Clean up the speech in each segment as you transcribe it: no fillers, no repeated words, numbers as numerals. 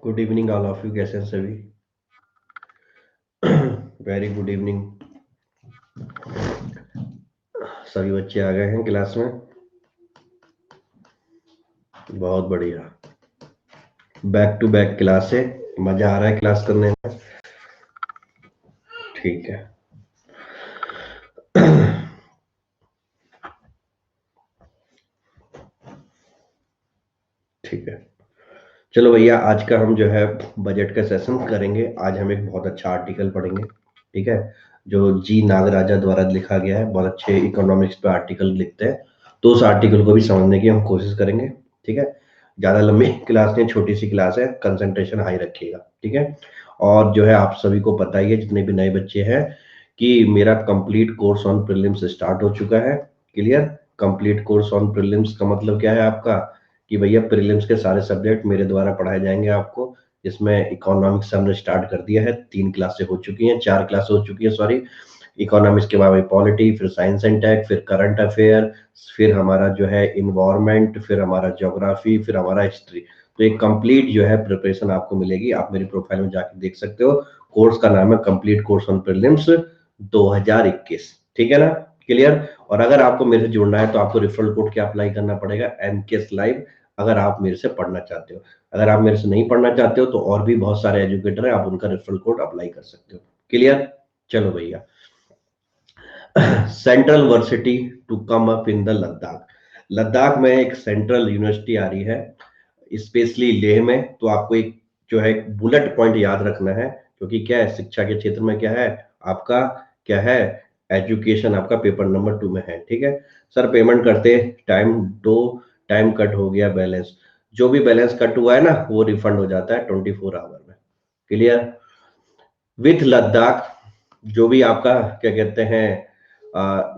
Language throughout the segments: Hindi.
Good evening all of you, कैसे हैं सभी? Very good evening. सभी बच्चे आ गए हैं क्लास में। बहुत बढ़िया। बैक टू बैक क्लास है। मजा आ रहा है क्लास करने में। ठीक है। ठीक है। चलो भैया, आज का हम जो है बजट का सेशन करेंगे। आज हम एक बहुत अच्छा आर्टिकल पढ़ेंगे। ठीक है। जो जी नागराजा द्वारा लिखा गया है, बहुत अच्छे इकोनॉमिक्स पे आर्टिकल लिखते हैं। तो उस आर्टिकल को भी समझने की हम कोशिश करेंगे। ठीक है। ज़्यादा लंबी क्लास नहीं, छोटी सी क्लास है, कंसंट्रेशन हाई रखिएगा। ठीक है। और जो है आप सभी को पता ही है, जितने भी नए बच्चे हैं, कि मेरा complete course on prelims start हो चुका है। Clear. Complete course on prelims का मतलब क्या है आपका, कि भैया प्रीलिम्स के सारे सब्जेक्ट मेरे द्वारा पढ़ाए जाएंगे आपको। इसमें इकोनॉमिक्स हमने स्टार्ट कर दिया है, 3 क्लासें हो चुकी हैं, 4 क्लासें हो चुकी हैं, सॉरी। इकोनॉमिक्स के बाद पॉलिटी, फिर साइंस एंड टेक, फिर करंट अफेयर, फिर हमारा जो है इन्वायरमेंट, फिर हमारा ज्योग्राफी, फिर हमारा हिस्ट्री। तो एक कंप्लीट जो है प्रिपरेशन आपको मिलेगी। आप मेरी प्रोफाइल में जाके देख सकते हो। कोर्स का नाम है कंप्लीट कोर्स ऑन प्रीलिम्स 2021। ठीक है ना? क्लियर। और अगर आपको मेरे से जुड़ना है तो आपको रेफरल कोड क्या अप्लाई करना पड़ेगा, एमकेएस लाइव। अगर आप मेरे से पढ़ना चाहते हो, अगर आप मेरे से नहीं पढ़ना चाहते हो तो और भी बहुत सारे एजुकेटर हैं, आप उनका रेफरल कोड अप्लाई कर सकते हो। क्लियर। चलो भैया। Central university to come up in the Ladakh. Ladakh में एक सेंट्रल यूनिवर्सिटी आ रही है, स्पेशली लेह में। तो आपको एक जो है बुलेट पॉइंट याद रखना है, क्योंकि क्या है, शिक्षा के क्षेत्र में क्या है आपका, क्या है, एजुकेशन आपका पेपर नंबर 2 में है। ठीक है। सर पेमेंट करते टाइम दो, टाइम कट हो गया बैलेंस। जो भी बैलेंस कट हुआ है ना, वो रिफंड हो जाता है 24 आवर में। क्लियर। विथ लद्दाख, जो भी आपका क्या कहते हैं,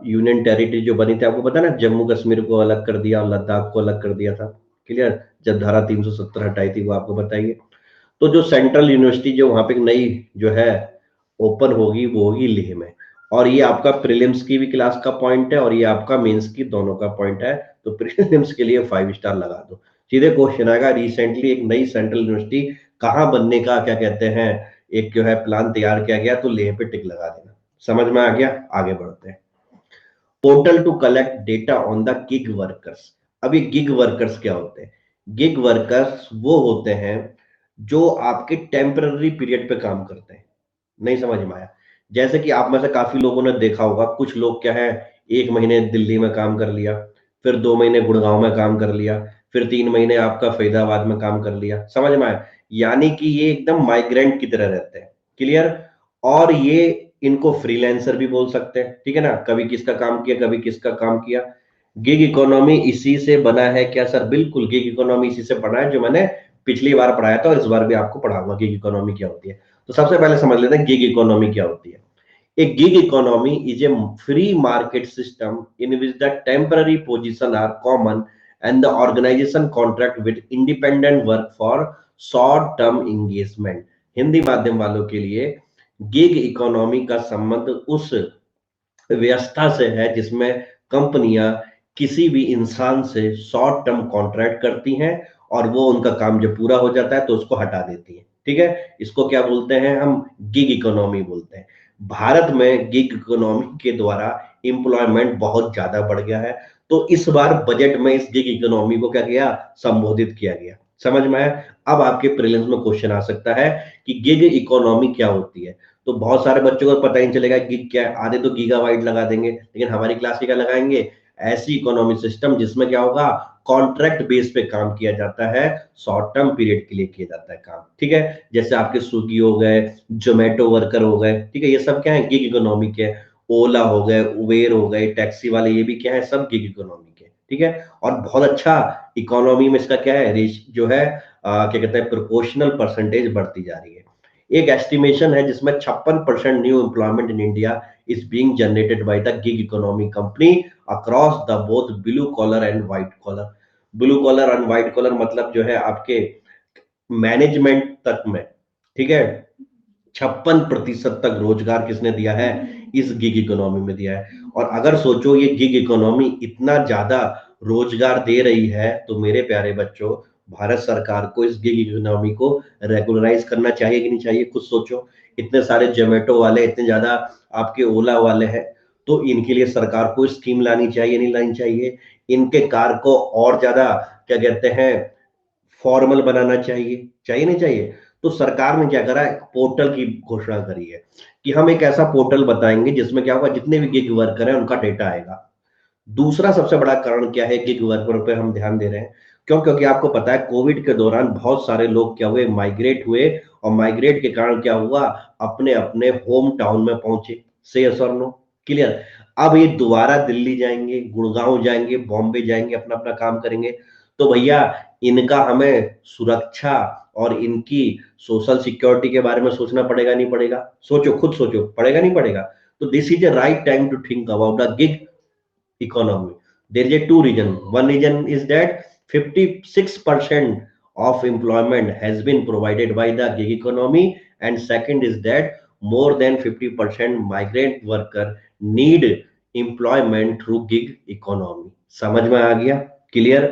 यूनियन टेरिटरी जो बनी थी, आपको पता है ना, जम्मू कश्मीर को अलग कर दिया और लद्दाख को अलग कर दिया था। क्लियर। जब धारा 370 हटाई थी, वो आपको बताइए। तो जो सेंट्रल यूनिवर्सिटी जो वहां पे एक नई जो है ओपन होगी, वो होगी लेह में। और ये आपका प्रीलिम्स की भी क्लास का पॉइंट है, और ये आपका मेंस की दोनों का पॉइंट है। तो प्रीलिम्स के लिए 5 स्टार लगा दो। सीधे क्वेश्चन आएगा, रिसेंटली एक नई सेंट्रल यूनिवर्सिटी कहाँ बनने का क्या कहते हैं, एक जो है प्लान तैयार किया गया, तो लेह पे टिक लगा देना। समझ में आ गया? आगे बढ़ते हैं। Portal to collect data on the gig workers. अभी गिग वर्कर्स क्या होते हैं? गिग वर्कर्स वो होते हैं जो आपके टेम्पररी पीरियड पे काम करते हैं। नहीं समझ में आया? जैसे कि आप में से काफी लोगों ने देखा होगा, कुछ लोग क्या है, 1 महीने दिल्ली में काम कर लिया, फिर 2 महीने गुड़गांव में काम कर लिया, फिर 3 महीने आपका फरीदाबाद में काम कर लिया। समझ में आया? यानी कि ये एकदम माइग्रेंट की तरह रहते हैं। क्लियर। और ये, इनको फ्रीलांसर भी बोल सकते हैं। ठीक है ना? कभी किसका काम किया, कभी किसका काम किया। गिग इकोनॉमी इसी से बना है क्या सर? बिल्कुल, गिग इकोनॉमी इसी से बना है, जो मैंने पिछली बार पढ़ाया था और इस बार भी आपको पढ़ाऊंगा गिग इकोनॉमी क्या होती है। तो सबसे पहले समझ लेते हैं गिग इकोनॉमी क्या होती है। A gig economy is a free market system in which the temporary position are common and the organization contract with independent work for short term engagement। Hindi माध्यम वालों के लिए गिग इकोनॉमी का संबंध उस व्यवस्था से है जिसमें कंपनियां किसी भी इंसान से शॉर्ट टर्म कॉन्ट्रैक्ट करती हैं, और वो उनका काम जब पूरा हो जाता है तो उसको हटा देती है। ठीक है। इसको क्या बोलते हैं हम? गिग इकोनॉमी बोलते हैं। भारत में गिग इकोनॉमी के द्वारा एम्प्लॉयमेंट बहुत ज्यादा बढ़ गया है। तो इस बार बजट में इस गिग इकोनॉमी को क्या किया, संबोधित किया गया। समझ में आया? अब आपके प्रीलिम्स में क्वेश्चन आ सकता है कि गिग इकोनॉमी क्या होती है। तो बहुत सारे बच्चों को पता ही नहीं चलेगा गिग क्या है। आधे तो गीगाबाइट लगा देंगे, लेकिन हमारी क्लास में क्या लगाएंगे, ऐसी इकोनॉमिक सिस्टम जिसमें क्या होगा, कॉन्ट्रैक्ट बेस पे काम किया जाता है, शॉर्ट टर्म पीरियड के लिए किया जाता है काम। ठीक है। जैसे आपके स्विगी हो गए, जोमेटो वर्कर हो गए, ठीक है, ये सब क्या है, गिग इकोनॉमी के। ओला हो गए, उबेर हो गए, टैक्सी वाले, ये भी क्या है, सब गिग इकोनॉमी के। ठीक है। और बहुत अच्छा इकोनॉमी में इसका क्या है, जो है क्या कहते हैं, प्रोपोर्शनल परसेंटेज बढ़ती जा रही है। एक एस्टिमेशन है जिसमें 56% new employment in India is being generated by the gig economy company across the both blue collar and white collar. Blue collar and white collar मतलब जो है आपके मैनेजमेंट तक में। ठीक है। 56% तक रोजगार किसने दिया है, इस गिग इकोनॉमी में दिया है। और अगर सोचो ये गिग इकोनॉमी इतना ज्यादा रोजगार दे रही है, तो मेरे प्यारे बच्चों, भारत सरकार को इस गिग इकोनॉमी को रेगुलराइज करना चाहिए कि नहीं चाहिए, खुद सोचो। इतने सारे जोमेटो वाले, इतने ज्यादा आपके ओला वाले हैं, तो इनके लिए सरकार को स्कीम लानी चाहिए नहीं लानी चाहिए? इनके कार को और ज्यादा क्या कहते हैं, फॉर्मल बनाना चाहिए, चाहिए नहीं चाहिए? तो सरकार ने क्या करा, एक पोर्टल की घोषणा करी है कि हम एक ऐसा पोर्टल बताएंगे जिसमें क्या होगा, जितने भी गिग वर्कर हैं उनका डेटा आएगा। दूसरा सबसे बड़ा कारण क्या है गिग वर्कर पे हम ध्यान दे रहे हैं? क्यों? क्योंकि आपको पता है कोविड के दौरान बहुत सारे लोग क्या हुए, माइग्रेट हुए, और माइग्रेट के कारण क्या हुआ, अपने अपने होम टाउन में पहुंचे। से यस और नो? क्लियर? अब ये दोबारा दिल्ली जाएंगे, गुड़गांव जाएंगे, बॉम्बे जाएंगे, अपना अपना काम करेंगे। तो भैया इनका हमें सुरक्षा और इनकी सोशल सिक्योरिटी के बारे में सोचना पड़ेगा नहीं पड़ेगा? सोचो, खुद सोचो, पड़ेगा नहीं पड़ेगा? तो this is a right time to think about the gig economy. There is a two reason. One reason is that 56% of employment has been provided by the gig economy, and second is that more than 50% migrant worker need employment through gig economy. समझ में आ गया? Clear?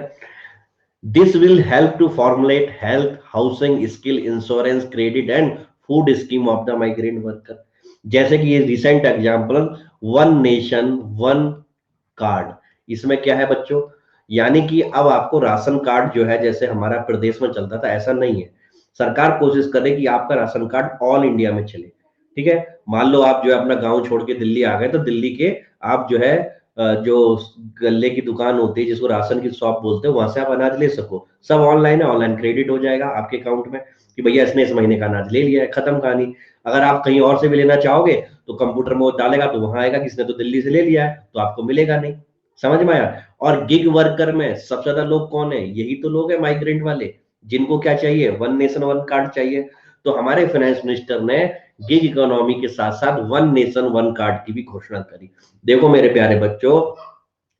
This will help to formulate health, housing, skill, insurance, credit and food scheme of the migrant worker. जैसे कि ये recent example, one nation one card, इसमें क्या है बच्चों, यानी कि अब आपको राशन कार्ड जो है, जैसे हमारा प्रदेश में चलता था, ऐसा नहीं है। सरकार कोशिश करे कि आपका राशन कार्ड ऑल इंडिया में चले। ठीक है? मान लो आप जो है अपना गांव छोड़ के दिल्ली आ गए, तो दिल्ली के आप जो है जो गल्ले की दुकान होती है, जिसको राशन की शॉप बोलते हैं, वहां से आप अनाज ले सको। सब ऑनलाइन है, ऑनलाइन क्रेडिट हो जाएगा आपके अकाउंट में कि भैया इसने इस महीने का अनाज ले लिया है, खत्म कहानी। अगर आप कहीं और से भी लेना चाहोगे तो कंप्यूटर में वो डालेगा, तो वहां आएगा किसने तो दिल्ली से ले लिया है, तो आपको मिलेगा नहीं। समझ में आया? और गिग वर्कर में सबसे ज्यादा लोग कौन है? यही तो लोग है माइग्रेंट वाले, जिनको क्या चाहिए, वन नेशन वन कार्ड चाहिए। तो हमारे फाइनेंस मिनिस्टर ने गिग इकोनॉमी के साथ साथ वन नेशन वन कार्ड की भी घोषणा करी। देखो मेरे प्यारे बच्चों,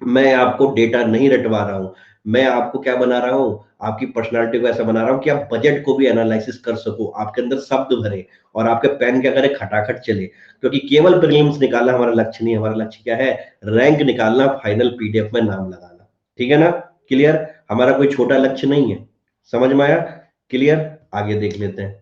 मैं आपको डेटा नहीं रटवा रहा हूं, मैं आपको क्या बना रहा हूं, आपकी पर्सनालिटी को ऐसा बना रहा हूं कि आप बजट को भी एनालिसिस कर सको, आपके अंदर शब्द भरे और आपके पेन क्या करे, खटाखट चले। क्योंकि केवल प्रीलिम्स निकालना हमारा लक्ष्य नहीं है, हमारा लक्ष्य क्या है, रैंक निकालना, फाइनल पीडीएफ में नाम लगाना। ठीक है ना? क्लियर? हमारा कोई छोटा लक्ष्य नहीं है। समझ में आया? क्लियर? आगे देख लेते हैं।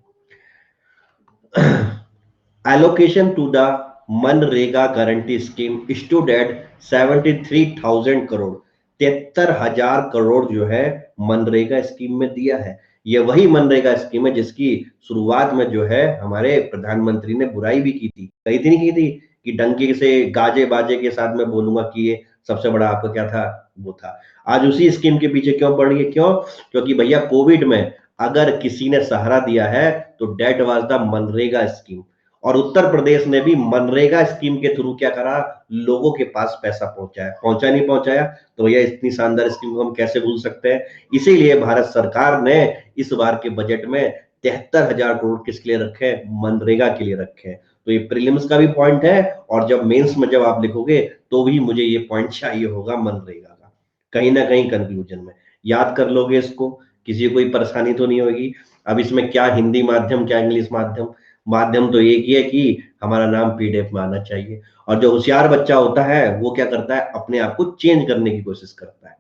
Allocation to the MNREGA guarantee scheme stood at 73,000 crore. 73,000 crore जो है मनरेगा स्कीम में दिया है। ये वही मनरेगा स्कीम है जिसकी शुरुआत में जो है हमारे प्रधानमंत्री ने बुराई भी की थी, कही थी नहीं की थी, कि डंके से गाजे बाजे के साथ में बोलूंगा कि ये सबसे बड़ा आपका क्या था, वो था। आज उसी स्कीम के पीछे क्यों पड़ रही है? क्यों? क्योंकि भैया कोविड में अगर किसी ने सहारा दिया है तो that was the MNREGA scheme. और उत्तर प्रदेश ने भी मनरेगा स्कीम के थ्रू क्या करा, लोगों के पास पैसा पहुंचाया। पहुंचा नहीं पहुंचाया? तो भैया इतनी शानदार स्कीम को हम कैसे भूल सकते हैं? इसीलिए भारत सरकार ने इस बार के बजट में 73,000 करोड़ किसके लिए रखे हैं? मनरेगा के लिए रखे हैं। तो ये प्रीलिम्स का भी पॉइंट है, और जब मेंस में जब आप लिखोगे तो भी मुझे ये पॉइंट चाहिए होगा मनरेगा का, कहीं ना कहीं कंक्लूजन में याद कर लोगे इसको, किसी को कोई परेशानी तो नहीं होगी? अब इसमें क्या हिंदी माध्यम, क्या इंग्लिश माध्यम, माध्यम तो एक ही है कि हमारा नाम पीडीएफ में आना चाहिए। और जो होशियार बच्चा होता है वो क्या करता है, अपने आप को चेंज करने की कोशिश करता है।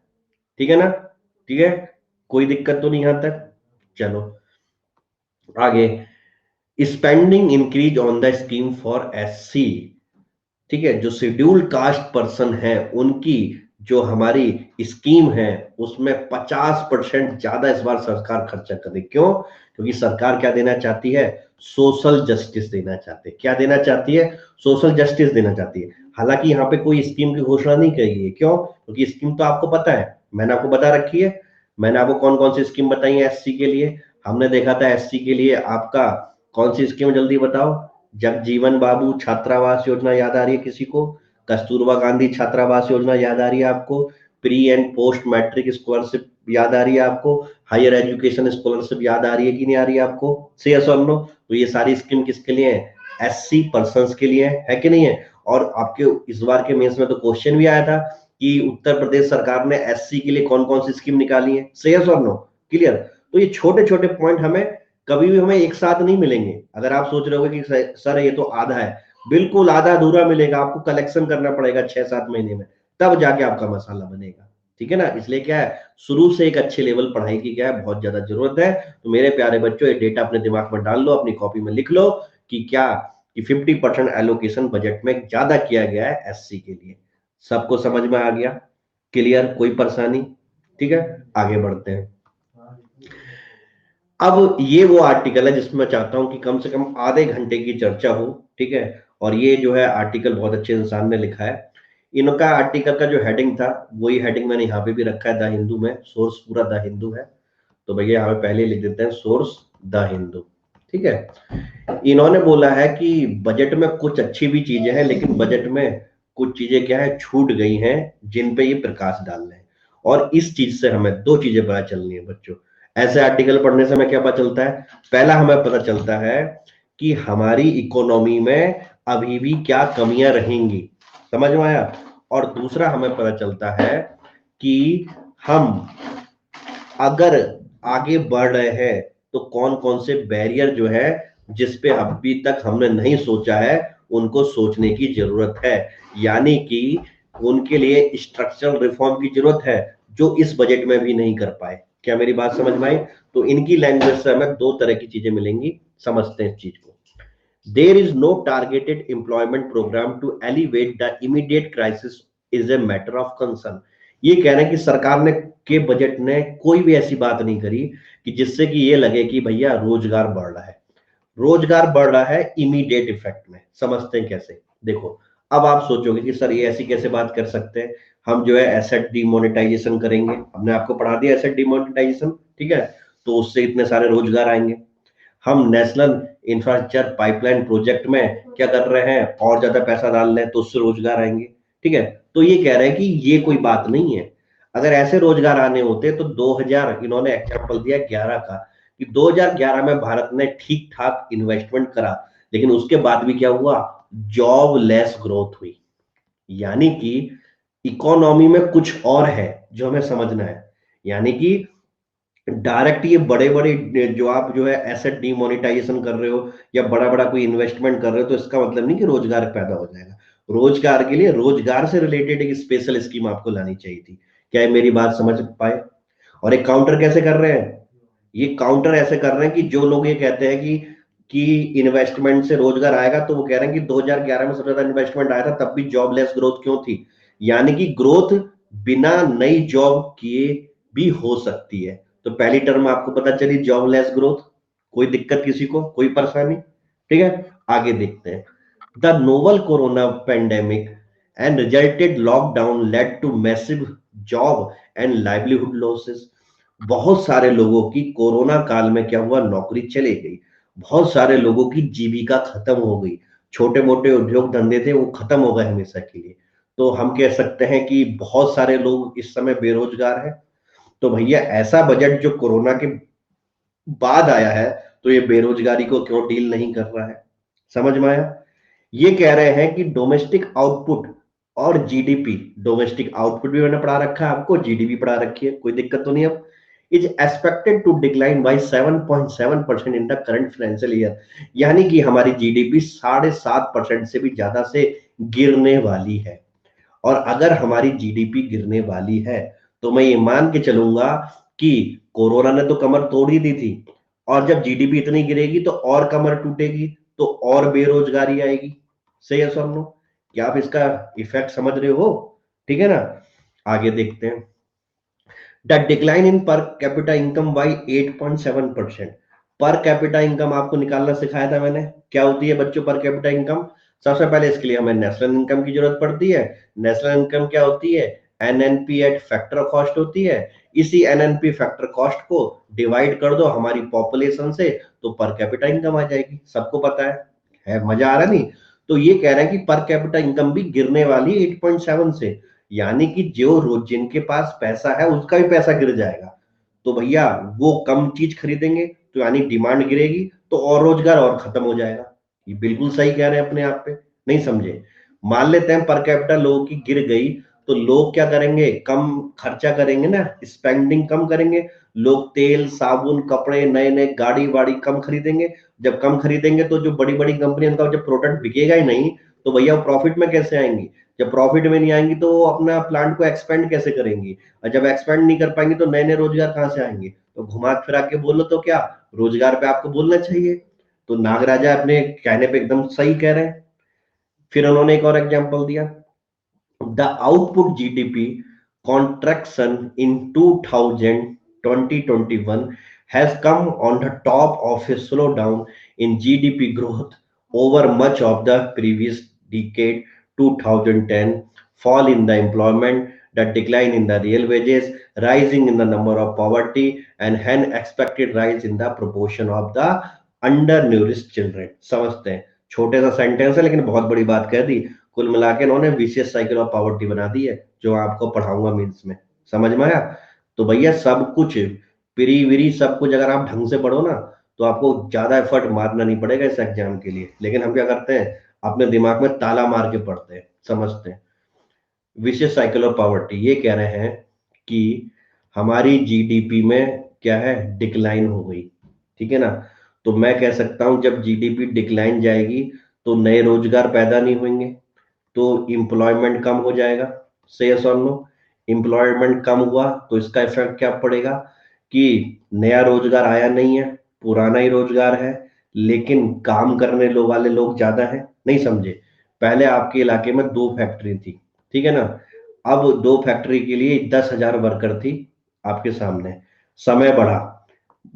ठीक है ना? ठीक है, कोई दिक्कत तो नहीं यहां तक? चलो आगे। Spending increase on the scheme for SC. ठीक है, जो शेड्यूल्ड कास्ट पर्सन है उनकी जो हमारी स्कीम है उसमें 50% ज्यादा इस बार सरकार खर्चा करे। क्यों? क्योंकि सरकार क्या देना चाहती है, सोशल जस्टिस देना चाहती है। क्या देना चाहती है? सोशल जस्टिस देना चाहती है। हालांकि यहाँ पे कोई स्कीम की घोषणा नहीं करी है। क्यों? क्योंकि स्कीम तो आपको पता है, मैंने आपको बता रखी है। मैंने आपको कौन कौन सी स्कीम बताई है एससी के लिए। हमने देखा था एससी के लिए आपका कौन सी स्कीम, जल्दी बताओ। जगजीवन बाबू छात्रावास योजना याद आ रही है किसी को? कस्तूरबा गांधी छात्रावास योजना याद आ रही है आपको? Pre and post matric scholarship याद आ रही है आपको? हायर एजुकेशन स्कॉलरशिप याद आ रही है कि नहीं आ रही है आपको? से यस और नो? तो ये सारी स्कीम किसके लिए है? एससी पर्सन के लिए है कि नहीं है? और आपके इस बार के मेंस में तो क्वेश्चन भी आया था कि उत्तर प्रदेश सरकार ने एससी के लिए कौन कौन सी स्कीम निकाली है। से यस और नो? क्लियर? तो ये छोटे छोटे पॉइंट हमें कभी भी हमें एक साथ नहीं मिलेंगे। अगर आप सोच रहे हो कि सर ये तो आधा है, बिल्कुल आधा अधूरा मिलेगा, आपको कलेक्शन करना पड़ेगा 6-7 महीने में, तब जाके आपका मसाला बनेगा। ठीक है ना। इसलिए क्या है, शुरू से एक अच्छे लेवल पढ़ाई की क्या है बहुत ज्यादा जरूरत है। तो मेरे प्यारे बच्चों, ये डेटा अपने दिमाग में डाल लो, अपनी कॉपी में लिख लो कि क्या कि 50% एलोकेशन बजट में ज्यादा किया गया है एससी के लिए। सबको समझ में आ गया? क्लियर? कोई परेशानी? ठीक है, आगे बढ़ते हैं। अब ये वो आर्टिकल है जिसमें मैं चाहता हूं कि कम से कम आधे घंटे की चर्चा हो। ठीक है, और ये जो है आर्टिकल बहुत अच्छे इंसान ने लिखा है। इनका आर्टिकल का जो हेडिंग था वही हेडिंग मैंने यहाँ पे भी रखा है द हिंदू में। सोर्स पूरा द हिंदू है, तो भैया यहाँ पे पहले लिख देते हैं सोर्स द हिंदू। ठीक है, इन्होंने बोला है कि बजट में कुछ अच्छी भी चीजें हैं, लेकिन बजट में कुछ चीजें क्या है छूट गई हैं जिन पे ये प्रकाश डाल रहे हैं। और इस चीज से हमें दो चीजें पता चलनी है बच्चों। ऐसे आर्टिकल पढ़ने से हमें क्या पता चलता है? पहला हमें पता चलता है कि हमारी इकोनॉमी में अभी भी क्या कमियां रहेंगी, समझ में आया। और दूसरा हमें पता चलता है कि हम अगर आगे बढ़ रहे हैं तो कौन कौन से बैरियर जो है जिस पे अभी तक हमने नहीं सोचा है उनको सोचने की जरूरत है। यानी कि उनके लिए स्ट्रक्चरल रिफॉर्म की जरूरत है जो इस बजट में भी नहीं कर पाए। क्या मेरी बात समझ में आई? तो इनकी लैंग्वेज से हमें दो तरह की चीजें मिलेंगी, समझते हैं इस चीज को। There is no targeted employment program to alleviate the immediate crisis is a matter of concern। ये कह रहे हैं कि सरकार ने के बजट ने कोई भी ऐसी बात नहीं करी कि जिससे कि ये लगे कि भैया रोजगार बढ़ रहा है। रोजगार बढ़ रहा है इमीडिएट इफेक्ट में। समझते हैं कैसे? देखो, अब आप सोचोगे कि सर ये ऐसी कैसे बात कर सकते हैं, हम जो है एसेट डिमोनेटाइजेशन करेंगे। हमने आपको पढ़ा दिया एसेट डिमोनेटाइजेशन, ठीक है, तो उससे इतने सारे रोजगार आएंगे। हम नेशनल इंफ्रास्ट्रक्चर पाइपलाइन प्रोजेक्ट में क्या कर रहे हैं, और ज्यादा पैसा डाल रहे हैं तो उससे रोजगार आएंगे। ठीक है, तो ये कह रहे हैं कि ये कोई बात नहीं है। अगर ऐसे रोजगार आने होते तो 2000, इन्होंने एग्जांपल दिया 11 का, कि 2011 में भारत ने ठीक ठाक इन्वेस्टमेंट करा, लेकिन उसके बाद भी क्या हुआ, जॉब लेस ग्रोथ हुई। यानी कि इकोनॉमी में कुछ और है जो हमें समझना है। यानी कि डायरेक्ट ये बड़े बड़े जो आप जो है एसेट डिमोनेटाइजेशन कर रहे हो या बड़ा बड़ा कोई इन्वेस्टमेंट कर रहे हो तो इसका मतलब नहीं कि रोजगार पैदा हो जाएगा। रोजगार के लिए रोजगार से रिलेटेड एक स्पेशल स्कीम आपको लानी चाहिए थी। क्या ये मेरी बात समझ पाए? और एक काउंटर कैसे कर रहे हैं, ये काउंटर ऐसे कर रहे हैं कि जो लोग ये कहते हैं कि इन्वेस्टमेंट से रोजगार आएगा, तो वो कह रहे हैं कि 2011 में सबसे ज्यादा इन्वेस्टमेंट आया था तब भी जॉबलेस ग्रोथ क्यों थी। यानी कि ग्रोथ बिना नई जॉब किए भी हो सकती है। तो पहली टर्म आपको पता चली जॉबलेस ग्रोथ। कोई दिक्कत किसी को, कोई परेशानी? ठीक है, आगे देखते हैं। The novel corona pandemic and resulted lockdown led to massive job and livelihood losses. बहुत सारे लोगों की कोरोना काल में क्या हुआ, नौकरी चली गई। बहुत सारे लोगों की जीविका खत्म हो गई। छोटे मोटे उद्योग धंधे थे वो खत्म हो गए हमेशा के लिए। तो हम कह सकते हैं कि बहुत सारे लोग इस समय बेरोजगार हैं। तो भैया ऐसा बजट जो कोरोना के बाद आया है, तो ये बेरोजगारी को क्यों डील नहीं कर रहा है? समझ में आया? ये कह रहे हैं कि डोमेस्टिक आउटपुट और जीडीपी, डोमेस्टिक आउटपुट भी मैंने पढ़ा रखा है आपको, जीडीपी पढ़ा रखी है, कोई दिक्कत तो नहीं। अब is expected to decline by 7.7% in the current financial year. यानी कि हमारी जीडीपी 7.5% से भी ज्यादा से गिरने वाली है। और अगर हमारी जीडीपी गिरने वाली है तो मैं ये मान के चलूंगा कि कोरोना ने तो कमर तोड़ ही दी थी, और जब जीडीपी इतनी गिरेगी तो और कमर टूटेगी, तो और बेरोजगारी आएगी। सही है सर? नो? क्या आप इसका इफेक्ट समझ रहे हो? ठीक है ना, आगे देखते हैं। The decline in per capita income by 8.7%। Per capita income आपको निकालना सिखाया था मैंने, क्या होती है बच्चों पर कैपिटा इनकम? सबसे पहले इसके लिए हमें नेशनल इनकम की जरूरत पड़ती है। नेशनल इनकम क्या होती है? NNP eight factor of cost होती है। इसी एनएनपी फैक्टर कॉस्ट को डिवाइड कर दो हमारी पॉपुलेशन से, तो पर कैपिटा इनकम आ जाएगी। सबको पता है मजा आ रहा नहीं? तो ये कह रहे हैं कि पर कैपिटा इनकम भी गिरने वाली 8.7 से। यानी कि जो रोज जिनके पास पैसा है उसका भी पैसा गिर जाएगा। तो भैया वो कम चीज खरीदेंगे, तो यानी डिमांड गिरेगी, तो और रोजगार और खत्म हो जाएगा। ये बिल्कुल सही कह रहे हैं अपने आप पे, नहीं समझे? मान लेते हैं पर कैपिटल लोगों की गिर गई, तो लोग क्या करेंगे, कम खर्चा करेंगे ना, स्पेंडिंग कम करेंगे। लोग तेल साबुन कपड़े नए नए गाड़ी वाड़ी कम खरीदेंगे। जब कम खरीदेंगे तो जो बड़ी बड़ी कंपनी उनका जब प्रोडक्ट बिकेगा ही नहीं, तो भैया वो प्रॉफिट में कैसे आएंगी? जब प्रॉफिट में नहीं आएंगी तो वो अपना प्लांट को एक्सपेंड कैसे करेंगी, और जब एक्सपेंड नहीं कर पाएंगी तो नए नए रोजगार कहाँ से आएंगे। तो घुमा फिरा के बोलो तो क्या, रोजगार पे आपको बोलना चाहिए। तो नागराजा अपने कहने पे एकदम सही कह रहे हैं। फिर उन्होंने एक और एग्जांपल दिया, the output GDP contraction in 2021 has come on the top of a slowdown in GDP growth over much of the previous decade. 2010 fall in the employment, the decline in the real wages, rising in the number of poverty, and hence expected rise in the proportion of the undernourished children। समझते हैं, छोटे सा सेंटेंस है लेकिन बहुत बड़ी बात कह दी। कुल मिला के इन्होंने विशियस साइकिल ऑफ पॉवर्टी बना दी है, जो आपको पढ़ाऊंगा मीन्स में। समझ में आया। तो भैया सब कुछ प्री विरी सब कुछ अगर आप ढंग से पढ़ो ना, तो आपको ज्यादा एफर्ट मारना नहीं पड़ेगा इस एग्जाम के लिए। लेकिन हम क्या करते हैं, अपने दिमाग में ताला मार के पढ़ते हैं, समझते हैं। विशेष साइकिल ऑफ पॉवर्टी ये कह रहे हैं कि हमारी जीडीपी में क्या है, डिक्लाइन हो गई। ठीक है ना। तो मैं कह सकता हूं जब जीडीपी डिक्लाइन जाएगी तो नए रोजगार पैदा नहीं होंगे, तो इम्प्लॉयमेंट कम हो जाएगा। से यस और नो। इम्प्लॉयमेंट कम हुआ तो इसका इफेक्ट क्या पड़ेगा कि नया रोजगार आया नहीं है, पुराना ही रोजगार है, लेकिन काम करने वाले लोग ज्यादा हैं। नहीं समझे। पहले आपके इलाके में 2 फैक्ट्री थी, ठीक है ना। अब 2 फैक्ट्री के लिए 10,000 वर्कर थी आपके सामने। समय बढ़ा,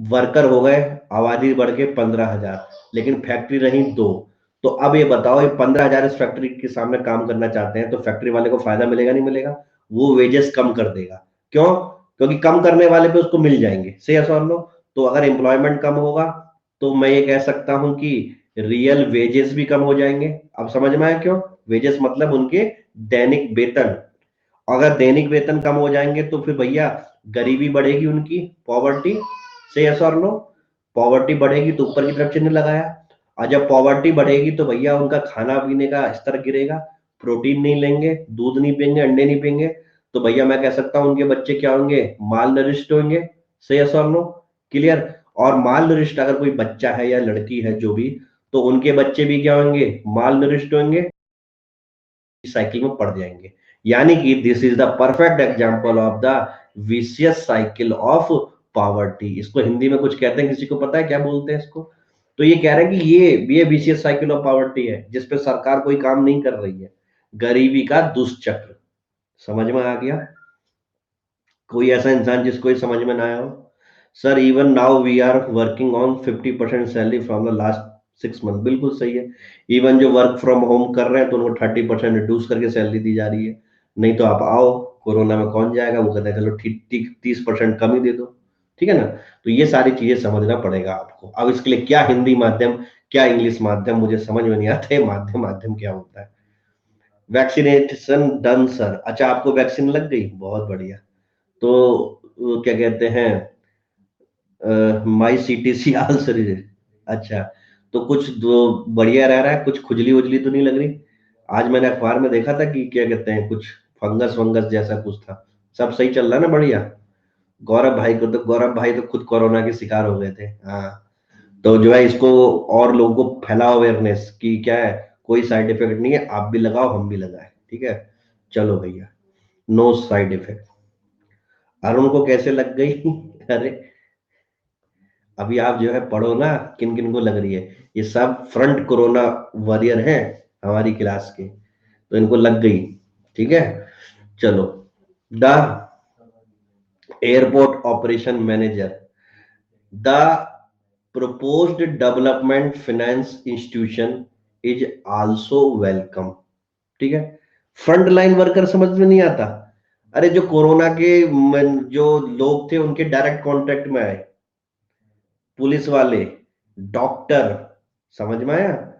वर्कर हो गए, आबादी बढ़ के 15,000, लेकिन फैक्ट्री रही 2। तो अब ये बताओ, ये 15,000 इस फैक्ट्री के सामने काम करना चाहते हैं, तो फैक्ट्री वाले को फायदा मिलेगा नहीं मिलेगा। वो वेजेस कम कर देगा। क्यों? क्योंकि कम करने वाले पे उसको मिल जाएंगे। से यस और नो। तो अगर एम्प्लॉयमेंट कम होगा तो मैं ये कह सकता हूं कि रियल वेजेस भी कम हो जाएंगे। अब समझ में आया क्यों। वेजेस मतलब उनके दैनिक वेतन। अगर दैनिक वेतन कम हो जाएंगे तो फिर भैया गरीबी बढ़ेगी उनकी, पॉवर्टी। से यस और नो। पॉवर्टी बढ़ेगी तो ऊपर की तरफ चिन्ह लगाया। और जब पॉवर्टी बढ़ेगी तो भैया उनका खाना पीने का स्तर गिरेगा, प्रोटीन नहीं लेंगे, दूध नहीं पियेंगे, अंडे नहीं पियेंगे। तो भैया मैं कह सकता हूं उनके बच्चे क्या होंगे, माल नरिष्ट होंगे। से यस और नो। क्लियर। और माल नरिष्ट अगर कोई बच्चा है या लड़की है जो भी, तो उनके बच्चे भी क्या होंगे, माल नरिष्ट होंगे, साइकिल में पड़ जाएंगे। यानी कि this is the perfect example of the vicious cycle of poverty. इसको हिंदी में कुछ कहते हैं, किसी को पता है क्या बोलते हैं इसको। तो ये कह रहे हैं कि ये विशियस साइकिल ऑफ पॉवर्टी है जिसपे सरकार कोई काम नहीं कर रही है, गरीबी का दुष्चक्र। समझ में आ गया। कोई ऐसा इंसान जिसको ये समझ में ना आया हो। Sir even now we are working on 50% salary from the last 6 month. बिल्कुल सही है। इवन जो वर्क फ्रॉम होम कर रहे हैं तो उनको 30% रिड्यूस करके सैलरी दी जा रही है। नहीं तो आप आओ, कोरोना में कौन जाएगा, वो कहते हैं चलो ठीक ठीक 30% कम ही दे दो। ठीक है ना। तो ये सारी चीजें समझना पड़ेगा आपको। अब इसके लिए क्या हिंदी माध्यम, क्या इंग्लिश माध्यम, मुझे समझ में नहीं आता है माध्यम माध्यम क्या होता है। Vaccination done sir. अच्छा आपको वैक्सीन लग गई, बहुत बढ़िया। तो वो क्या कहते हैं, माई सीटीसी आंसर इज। अच्छा। तो कुछ दो बढ़िया रह रहा है, कुछ खुजली उजली तो नहीं लग रही। आज मैंने अखबार में देखा था कि क्या कहते हैं, कुछ फंगस वंगस जैसा कुछ था। सब सही चल रहा है ना, बढ़िया। गौरव भाई तो खुद कोरोना के शिकार हो गए थे। हाँ। तो जो है इसको और लोगों को फैलाओ अवेयरनेस कि क्या है, कोई साइड इफेक्ट नहीं है, आप भी लगाओ हम भी लगाए। ठीक है। चलो भैया, नो साइड इफेक्ट। अरुण को कैसे लग गई अरे अभी आप जो है पढ़ो ना, किन किन को लग रही है। ये सब फ्रंट कोरोना वॉरियर हैं हमारी क्लास के, तो इनको लग गई। ठीक है। चलो। The airport operation manager, the proposed development finance institution is also welcome। ठीक है। फ्रंट लाइन वर्कर समझ में नहीं आता। अरे जो कोरोना के जो लोग थे उनके डायरेक्ट कांटेक्ट में आए, पुलिस वाले, डॉक्टर। समझ में आया।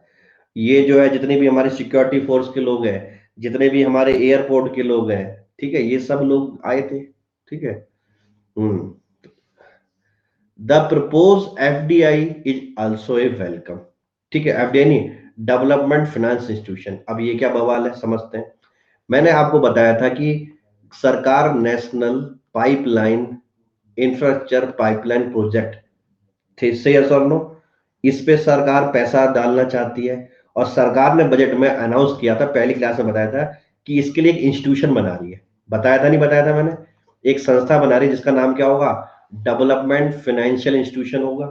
ये जो है जितने भी हमारे सिक्योरिटी फोर्स के लोग हैं, जितने भी हमारे एयरपोर्ट के लोग हैं, ठीक है, ये सब लोग आए थे। ठीक है। Hmm. The propose FDI is also a welcome. ठीक है। एफडीआई नहीं, डेवलपमेंट फाइनेंस इंस्टीट्यूशन। अब ये क्या बवाल है, समझते हैं। मैंने आपको बताया था कि सरकार national pipeline infrastructure pipeline project थे, से यस और नो। इस पे सरकार पैसा डालना चाहती है, और सरकार ने बजट में अनाउंस किया था, पहली क्लास में बताया था कि इसके लिए एक इंस्टीट्यूशन बना रही है। बताया था नहीं बताया था मैंने? एक संस्था बना रही है जिसका नाम क्या होगा? डेवलपमेंट फाइनेंशियल इंस्टीट्यूशन होगा।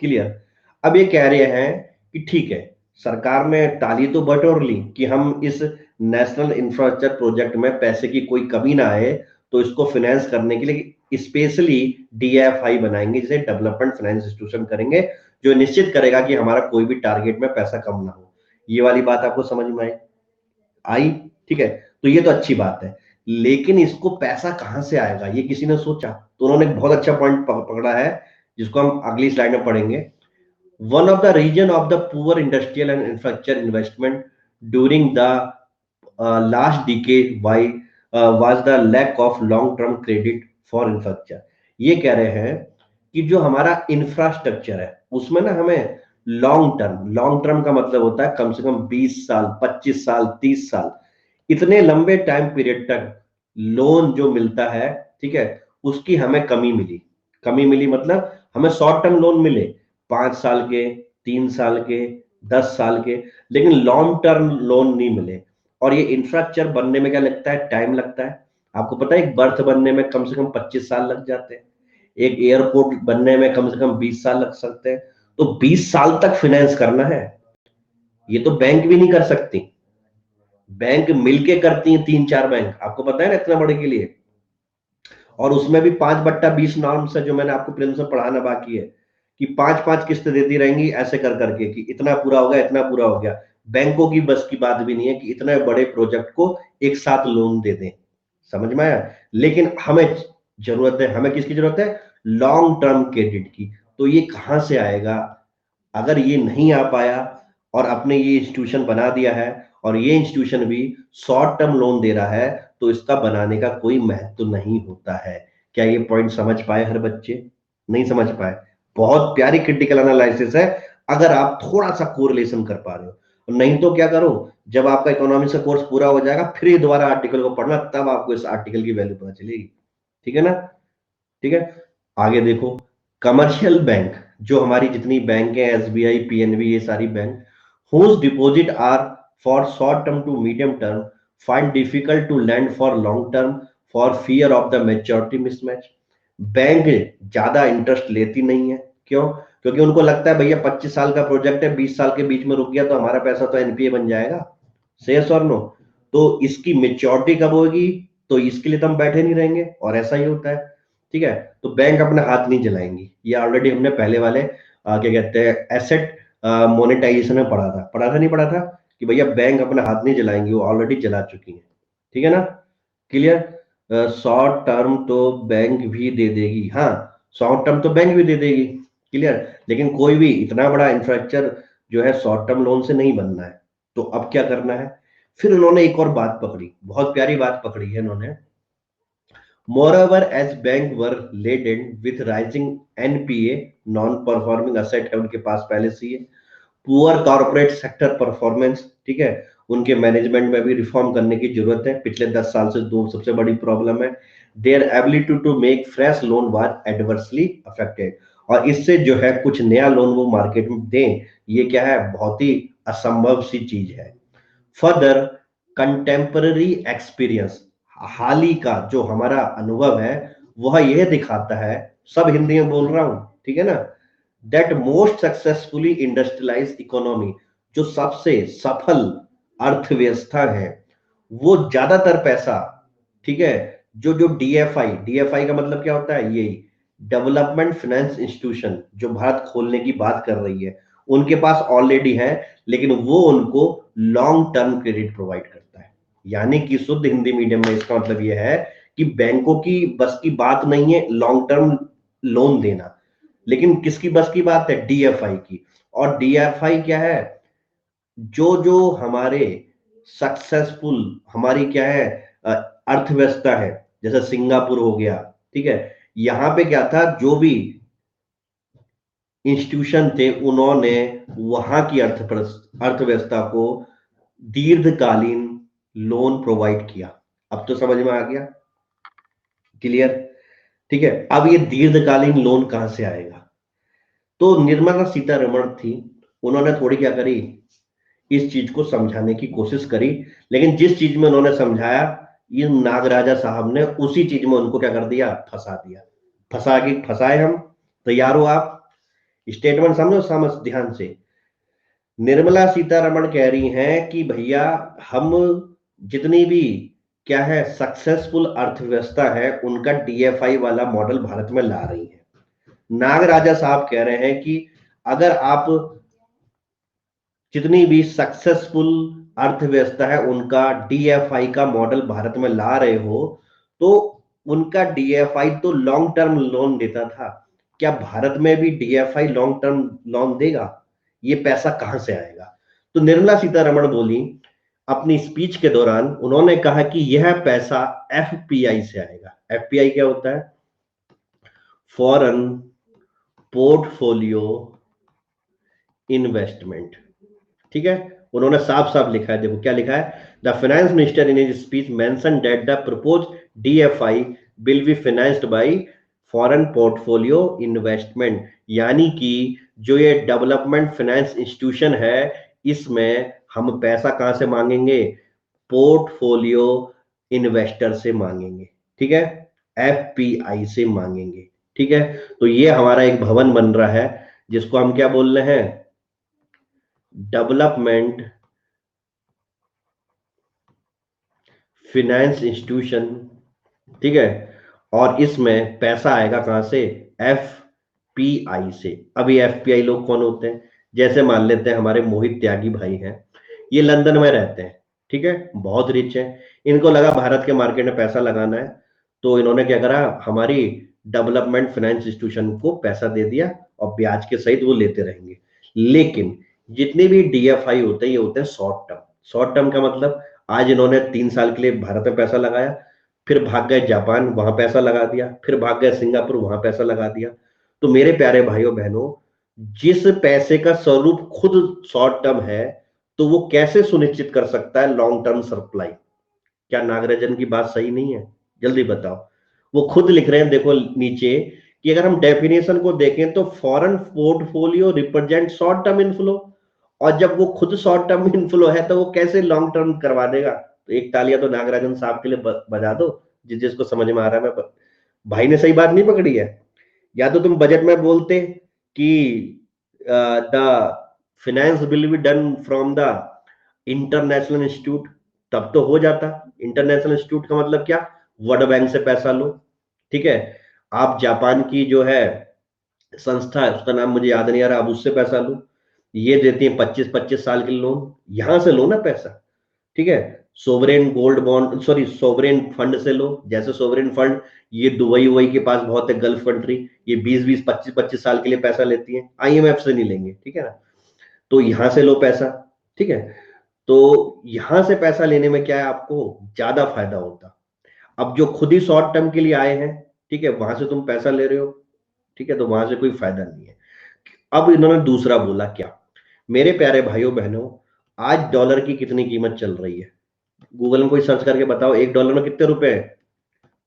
क्लियर? अब ये कह रहे हैं कि ठीक है, सरकार ने ताली तो बटोर ली कि हम इस नेशनल इंफ्रास्ट्रक्चर प्रोजेक्ट में पैसे की कोई कमी ना आए, तो इसको फाइनेंस करने के लिए स्पेशली डीएफआई बनाएंगे, जिसे डेवलपमेंट फाइनेंस इंस्टीट्यूशन करेंगे, जो निश्चित करेगा कि हमारा कोई भी टारगेट में पैसा कम ना हो। ये वाली बात आपको समझ में आई? ठीक है, तो ये तो अच्छी बात है, लेकिन इसको पैसा कहां से आएगा ये किसी ने सोचा? तो उन्होंने एक बहुत अच्छा पॉइंट पकड़ा है, जिसको हम अगली स्लाइड में पढ़ेंगे। One of the region of the poor industrial and infrastructure investment during the last decade was the lack of long term credit for infrastructure। ये कह रहे हैं कि जो हमारा इंफ्रास्ट्रक्चर है उसमें ना हमें लॉन्ग टर्म का मतलब होता है कम से कम 20 साल, 25 साल, 30 साल, इतने लंबे टाइम पीरियड तक लोन जो मिलता है, ठीक है, उसकी हमें कमी मिली मतलब हमें शॉर्ट टर्म लोन मिले 5 साल के, 3 साल के, 10 साल के, लेकिन लॉन्ग टर्म लोन नहीं मिले। और ये इंफ्रास्ट्रक्चर बनने में क्या लगता है? टाइम लगता है। आपको पता है एक बर्थ बनने में कम से कम 25 साल लग जाते हैं, एक एयरपोर्ट बनने में कम से कम 20 साल लग सकते हैं। तो 20 साल तक फाइनेंस करना है, ये तो बैंक भी नहीं कर सकती। बैंक मिलके करती हैं, 3-4 बैंक, आपको पता है ना, इतना बड़े के लिए। और उसमें भी 5/20 नॉर्म्स है, जो मैंने आपको प्रीलिम्स में पढ़ाना बाकी है, कि 5-5 किस्त देती रहेंगी ऐसे कर करके, कि इतना पूरा हो गया, इतना पूरा हो गया। बैंकों की बस की बात भी नहीं है कि इतने बड़े प्रोजेक्ट को एक साथ लोन दे दें। समझ में आया? लेकिन हमें जरूरत है, हमें किसकी जरूरत है? लॉन्ग टर्म क्रेडिट की। तो ये कहां से आएगा? अगर ये नहीं आ पाया और अपने ये इंस्टीट्यूशन बना दिया है, और ये इंस्टीट्यूशन भी शॉर्ट टर्म लोन दे रहा है, तो इसका बनाने का कोई महत्व नहीं होता है। क्या ये पॉइंट समझ पाए हर बच्चे? नहीं समझ पाए? बहुत प्यारी क्रिटिकल एनालिसिस है, अगर आप थोड़ा सा कोरिलेशन कर पा रहे हो। नहीं तो क्या करो, जब आपका इकोनॉमिक्स का कोर्स पूरा हो जाएगा फिर ये दोबारा आर्टिकल को पढ़ना, तब आपको इस आर्टिकल की वैल्यू पता चलेगी। ठीक है ना? ठीक है, आगे देखो। कमर्शियल बैंक, जो हमारी जितनी बैंक है, एसबीआई, पीएनबी, ये सारी bank, whose deposit are for short term to medium term find difficult to lend for long term for fear of the maturity mismatch। Bank ज्यादा इंटरेस्ट लेती नहीं है, क्यों? क्योंकि उनको लगता है भैया 25 साल का प्रोजेक्ट है, 20 साल के बीच में रुक गया तो हमारा पैसा तो एनपीए बन जाएगा। शेयर्स और नो, तो इसकी मेच्योरिटी कब होगी, तो इसके लिए तो हम बैठे नहीं रहेंगे, और ऐसा ही होता है। ठीक है, तो बैंक अपना हाथ नहीं जलाएंगी। ये ऑलरेडी हमने पहले वाले क्या कहते हैं, एसेट मोनेटाइजेशन में पढ़ा था नहीं पढ़ा था, कि भैया बैंक अपना हाथ नहीं जलाएंगी, वो ऑलरेडी जला चुकी है। ठीक है ना? क्लियर? शॉर्ट टर्म तो बैंक भी दे देगी, हाँ, शॉर्ट टर्म तो बैंक भी दे देगी। क्लियर? लेकिन कोई भी इतना बड़ा इंफ्रास्ट्रक्चर जो है शॉर्ट टर्म लोन से नहीं बनना है। तो अब क्या करना है? फिर उन्होंने एक और बात पकड़ी, बहुत प्यारी बात पकड़ी है उन्होंने। Moreover, as bank were laden with rising NPA, non performing asset है उनके पास पहले से ही है, पुअर कॉर्पोरेट सेक्टर परफॉर्मेंस, ठीक है, उनके मैनेजमेंट में भी रिफॉर्म करने की जरूरत है। पिछले 10 साल से दो सबसे बड़ी प्रॉब्लम है, their ability to make fresh loan was adversely affected. और इससे जो है कुछ नया लोन वो मार्केट में दें, ये क्या है, बहुत ही असंभव सी चीज है। फर्दर, कंटेम्पररी एक्सपीरियंस, हाल ही का जो हमारा अनुभव है वह यह दिखाता है, सब हिंदी में बोल रहा हूं, ठीक है ना, that most successfully industrialise economy, जो सबसे सफल अर्थव्यवस्था है, वो ज्यादातर पैसा, ठीक है, जो जो डीएफआई का मतलब क्या होता है, यही डेवलपमेंट फाइनेंस इंस्टीट्यूशन जो भारत खोलने की बात कर रही है, उनके पास ऑलरेडी है, लेकिन वो उनको लॉन्ग टर्म क्रेडिट प्रोवाइड करता है। यानी कि शुद्ध हिंदी मीडियम में इसका मतलब यह है कि बैंकों की बस की बात नहीं है लॉन्ग टर्म लोन देना, लेकिन किसकी बस की बात है? डीएफआई की। और डीएफआई क्या है? जो जो हमारे सक्सेसफुल, हमारी क्या है, अर्थव्यवस्था है, जैसे सिंगापुर हो गया, ठीक है, यहां पे क्या था, जो भी इंस्टीट्यूशन थे उन्होंने वहां की अर्थव्यवस्था को दीर्घकालीन लोन प्रोवाइड किया। अब तो समझ में आ गया? क्लियर? ठीक है, अब ये दीर्घकालीन लोन कहां से आएगा? तो निर्मला सीतारमण थी, उन्होंने थोड़ी क्या करी, इस चीज को समझाने की कोशिश करी, लेकिन जिस चीज में उन्होंने समझाया, ये नागराजा साहब ने उसी चीज में उनको क्या कर दिया, फंसा दिया। फंसाए हम। तैयार हो आप? स्टेटमेंट समझो, समझ ध्यान से। निर्मला सीतारमण कह रही हैं कि भैया हम जितनी भी क्या है सक्सेसफुल अर्थव्यवस्था है उनका डीएफआई वाला मॉडल भारत में ला रही है। नागराजा साहब कह रहे हैं कि अगर आप जितनी भी सक्सेसफुल अर्थव्यवस्था है उनका डीएफआई का मॉडल भारत में ला रहे हो, तो उनका डीएफआई तो लॉन्ग टर्म लोन देता था, क्या भारत में भी डीएफआई लॉन्ग टर्म लोन देगा? ये पैसा कहां से आएगा? तो निर्मला सीतारमण बोली अपनी स्पीच के दौरान, उन्होंने कहा कि यह पैसा एफपीआई से आएगा। एफपीआई क्या होता है? Foreign portfolio investment. ठीक है, उन्होंने साफ साफ लिखा है, देखो क्या लिखा है, the finance minister in his speech mention that the propose DFI will be financed by foreign portfolio investment. यानी कि जो ये डेवलपमेंट फाइनेंस इंस्टीट्यूशन है, इसमें हम पैसा कहां से मांगेंगे? पोर्टफोलियो इन्वेस्टर से मांगेंगे। ठीक है, एफपीआई से मांगेंगे। ठीक है, तो ये हमारा एक भवन बन रहा है जिसको हम क्या बोल रहे हैं? Development finance institution. ठीक है, और इसमें पैसा आएगा कहां से? एफपीआई से। अभी एफपीआई लोग कौन होते हैं? जैसे मान लेते हैं हमारे मोहित त्यागी भाई हैं, ये लंदन में रहते हैं, ठीक है, बहुत रिच है। इनको लगा भारत के मार्केट में पैसा लगाना है, तो इन्होंने क्या करा, हमारी डेवलपमेंट फाइनेंस इंस्टीट्यूशन को पैसा दे दिया और ब्याज के सहित वो लेते रहेंगे। लेकिन जितने भी डीएफआई होते हैं ये होते हैं शॉर्ट टर्म। शॉर्ट टर्म का मतलब आज इन्होंने 3 साल के लिए भारत में पैसा लगाया, फिर भाग गए जापान, वहां पैसा लगा दिया, फिर भाग गए सिंगापुर, वहां पैसा लगा दिया। तो मेरे प्यारे भाइयों बहनों, जिस पैसे का स्वरूप खुद शॉर्ट टर्म है, तो वो कैसे सुनिश्चित कर सकता है लॉन्ग टर्म सप्लाई? क्या नागराजन की बात सही नहीं है? जल्दी बताओ। वो खुद लिख रहे हैं, देखो नीचे, कि अगर हम डेफिनेशन को देखें तो foreign portfolio represent short term inflow, और जब वो खुद शॉर्ट टर्म इनफ्लो है तो वो कैसे लॉन्ग टर्म करवा देगा? तो एक तालियां तो नागराजन साहब के लिए बजा दो, जिसको समझ में आ रहा है। मैं भाई ने सही बात नहीं पकड़ी है। या तो तुम बजट में बोलते कि the finance will be done from the international institute, तब तो हो जाता। इंटरनेशनल इंस्टीट्यूट का मतलब क्या? वर्ल्ड बैंक से पैसा लो। ठीक है, आप जापान की जो है संस्था है, उसका नाम मुझे याद नहीं आ रहा, अब उससे पैसा लो। ये देती है 25-25 साल के लोन, यहां से लो ना पैसा। ठीक है, sovereign gold bond, sorry sovereign fund से लो। जैसे सोवरेन फंड, ये दुबई वही के पास बहुत है, गल्फ कंट्री, ये 20-20 25-25 साल के लिए पैसा लेती है, आईएमएफ से नहीं लेंगे। ठीक है ना, तो यहां से लो पैसा। ठीक है, तो यहां से पैसा लेने में क्या है, आपको ज्यादा फायदा होता। अब जो खुद ही शॉर्ट टर्म के लिए आए हैं, ठीक है, वहां से तुम पैसा ले रहे हो, ठीक है, तो वहां से कोई फायदा नहीं है। अब इन्होंने दूसरा बोला क्या? मेरे प्यारे भाइयों बहनों, आज डॉलर की कितनी कीमत चल रही है? गूगल में कोई सर्च करके बताओ, 1 डॉलर में कितने रुपए है?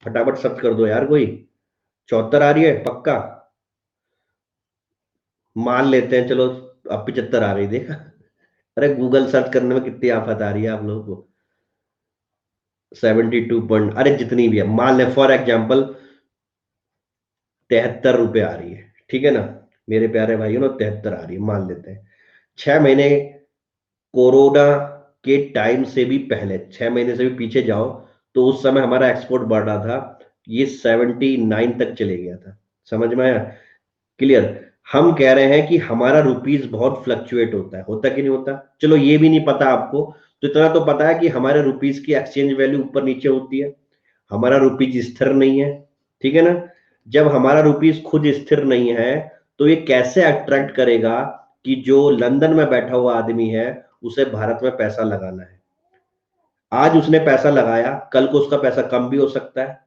फटाफट सर्च कर दो यार कोई। 74 आ रही है पक्का? मान लेते हैं चलो, अब 75 आ रही, देखा? अरे गूगल सर्च करने में कितनी आफत आ रही है आप लोगों को। 72 पॉइंट, अरे जितनी भी है, मान लें फॉर एग्जाम्पल 73 रुपए आ रही है। ठीक है ना मेरे प्यारे भाइयों ना, 73 आ रही है मान लेते हैं। 6 महीने कोरोना के टाइम से भी पहले, 6 महीने से भी पीछे जाओ, तो उस समय हमारा एक्सपोर्ट बढ़ रहा था, ये 79 तक चले गया था। समझ में आया? क्लियर? हम कह रहे हैं कि हमारा रुपीज बहुत फ्लक्चुएट होता है कि नहीं होता? चलो ये भी नहीं पता आपको, तो इतना तो पता है कि हमारे रुपीज की एक्सचेंज वैल्यू ऊपर नीचे होती है, हमारा रुपीज स्थिर नहीं है। ठीक है ना, जब हमारा रुपीज खुद स्थिर नहीं है, तो ये कैसे अट्रैक्ट करेगा कि जो लंदन में बैठा हुआ आदमी है उसे भारत में पैसा लगाना है? आज उसने पैसा लगाया, कल को उसका पैसा कम भी हो सकता है,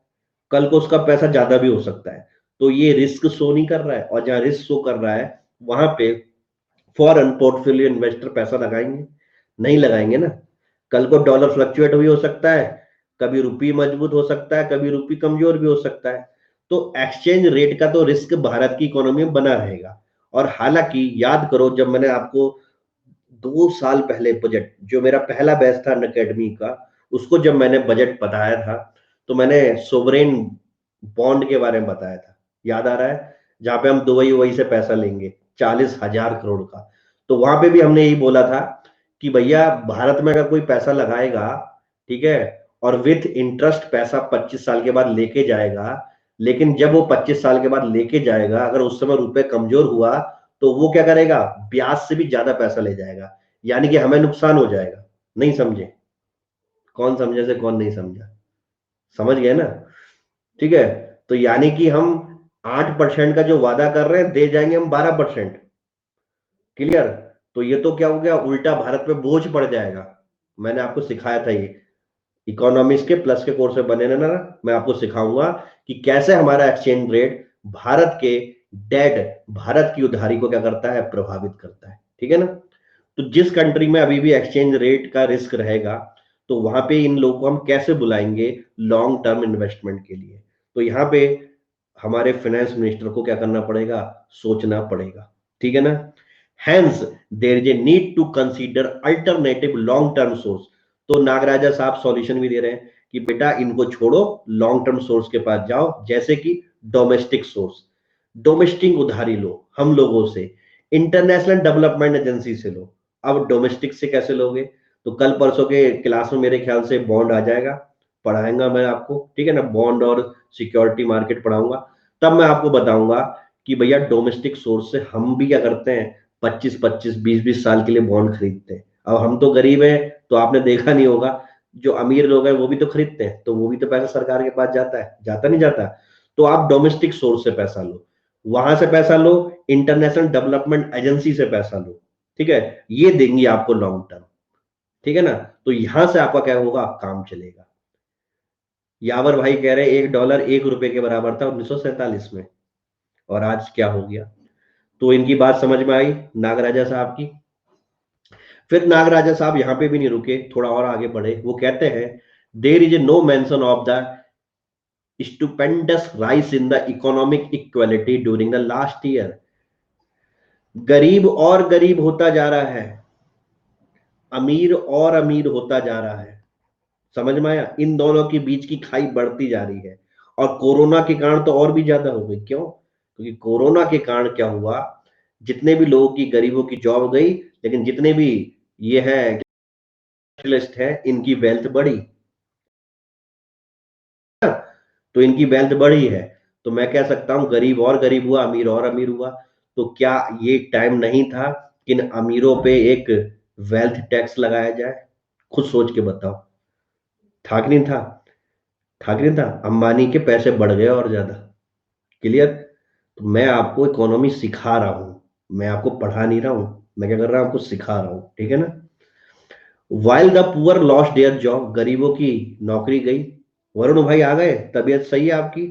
कल को उसका पैसा ज्यादा भी हो सकता है। तो ये रिस्क शो नहीं कर रहा है, और जहां रिस्क शो कर रहा है वहां पे फॉरेन पोर्टफोलियो इन्वेस्टर पैसा लगाएंगे? नहीं लगाएंगे ना। कल को डॉलर फ्लक्चुएट भी हो सकता है, कभी रुपी मजबूत हो सकता है, कभी रुपी कमजोर भी हो सकता है। तो एक्सचेंज रेट का तो रिस्क भारत की इकोनॉमी में बना रहेगा। और हालांकि याद करो, जब मैंने आपको 2 साल पहले बजट, जो मेरा पहला बैच था अनअकैडमी का, उसको जब मैंने बजट बताया था, तो मैंने सोवरेन बॉन्ड के बारे में बताया था, याद आ रहा है, जहां पे हम दुबई वही से पैसा लेंगे 40,000 करोड़ का। तो वहां पे भी हमने यही बोला था कि भैया भारत में अगर कोई पैसा लगाएगा, ठीक है, और विथ इंटरेस्ट पैसा 25 साल के बाद लेके जाएगा, लेकिन जब वो 25 साल के बाद लेके जाएगा, अगर उस समय रुपए कमजोर हुआ, तो वो क्या करेगा, ब्याज से भी ज्यादा पैसा ले जाएगा, यानी कि हमें नुकसान हो जाएगा। नहीं समझे? कौन समझे से कौन नहीं समझा? समझ गए ना? ठीक है। तो यानी कि हम 8% का जो वादा कर रहे हैं, दे जाएंगे हम 12%। क्लियर? तो ये तो क्या हो गया, उल्टा भारत पे बोझ पड़ जाएगा। मैंने आपको सिखाया था ये, इकोनॉमिक्स के प्लस के कोर्स में बने रहना ना, मैं आपको सिखाऊंगा कि कैसे हमारा एक्सचेंज रेट भारत के डेड, भारत की उधारी को क्या करता है, प्रभावित करता है। ठीक है ना? तो जिस कंट्री में अभी भी एक्सचेंज रेट का रिस्क रहेगा, तो वहां पे इन लोगों को हम कैसे बुलाएंगे लॉन्ग टर्म इन्वेस्टमेंट के लिए? तो यहाँ पे हमारे फाइनेंस मिनिस्टर को क्या करना पड़ेगा, सोचना पड़ेगा। ठीक है ना? Hence, there is a need to consider alternative long term source। तो नागराजा साहब सॉल्यूशन भी दे रहे हैं कि बेटा इनको छोड़ो, लॉन्ग टर्म सोर्स के पास जाओ, जैसे कि डोमेस्टिक सोर्स, डोमेस्टिक उधारी लो हम लोगों से, इंटरनेशनल डेवलपमेंट एजेंसी से लो। अब डोमेस्टिक से कैसे लोगे? तो कल परसों के क्लास में मेरे ख्याल से बॉन्ड आ जाएगा, पढ़ाएंगा मैं आपको, ठीक है ना, बॉन्ड और सिक्योरिटी मार्केट पढ़ाऊंगा। तब मैं आपको बताऊंगा कि भैया डोमेस्टिक सोर्स से हम भी क्या करते हैं, 25-25 20-20 साल के लिए बॉन्ड खरीदते हैं। अब हम तो गरीब हैं, तो आपने देखा नहीं होगा, जो अमीर लोग हैं वो भी तो खरीदते हैं, तो वो भी तो पैसा सरकार के पास जाता है, जाता नहीं जाता? तो आप डोमेस्टिक सोर्स से पैसा लो, वहां से पैसा लो, इंटरनेशनल डेवलपमेंट एजेंसी से पैसा लो, ठीक है, ये देंगी आपको लॉन्ग टर्म। ठीक है ना? तो यहां से आपका क्या होगा, काम चलेगा। यावर भाई कह रहे $1 1 रुपए के बराबर था 1947 में, और आज क्या हो गया? तो इनकी बात समझ में आई नागराजा साहब की। फिर नागराजा साहब यहां पे भी नहीं रुके, थोड़ा और आगे बढ़े। वो कहते हैं there is a no mention of the stupendous rise in the economic equality during the last year. गरीब और गरीब होता जा रहा है, अमीर और अमीर होता जा रहा है। समझ में आया? इन दोनों के बीच की खाई बढ़ती जा रही है, और कोरोना के कारण तो और भी ज्यादा हो गई। क्यों? क्योंकि कोरोना के कारण क्या हुआ, जितने भी लोगों की, गरीबों की जॉब गई, लेकिन जितने भी ये है कैपिटलिस्ट है, इनकी वेल्थ बढ़ी, तो इनकी वेल्थ बढ़ी है। तो मैं कह सकता हूं गरीब और गरीब हुआ, अमीर और अमीर हुआ। तो क्या ये टाइम नहीं था कि इन अमीरों पे एक वेल्थ टैक्स लगाया जाए? खुद सोच के बताओ, था कि नहीं था? था कि नहीं था? अंबानी के पैसे बढ़ गए और ज्यादा। क्लियर? तो मैं आपको इकोनॉमी सिखा रहा हूं, मैं आपको पढ़ा नहीं रहा हूं, मैं क्या कर रहा हूं, आपको सिखा रहा हूं। ठीक है ना? While the poor lost their job, गरीबों की नौकरी गई। वरुण भाई आ गए, तबीयत सही है आपकी?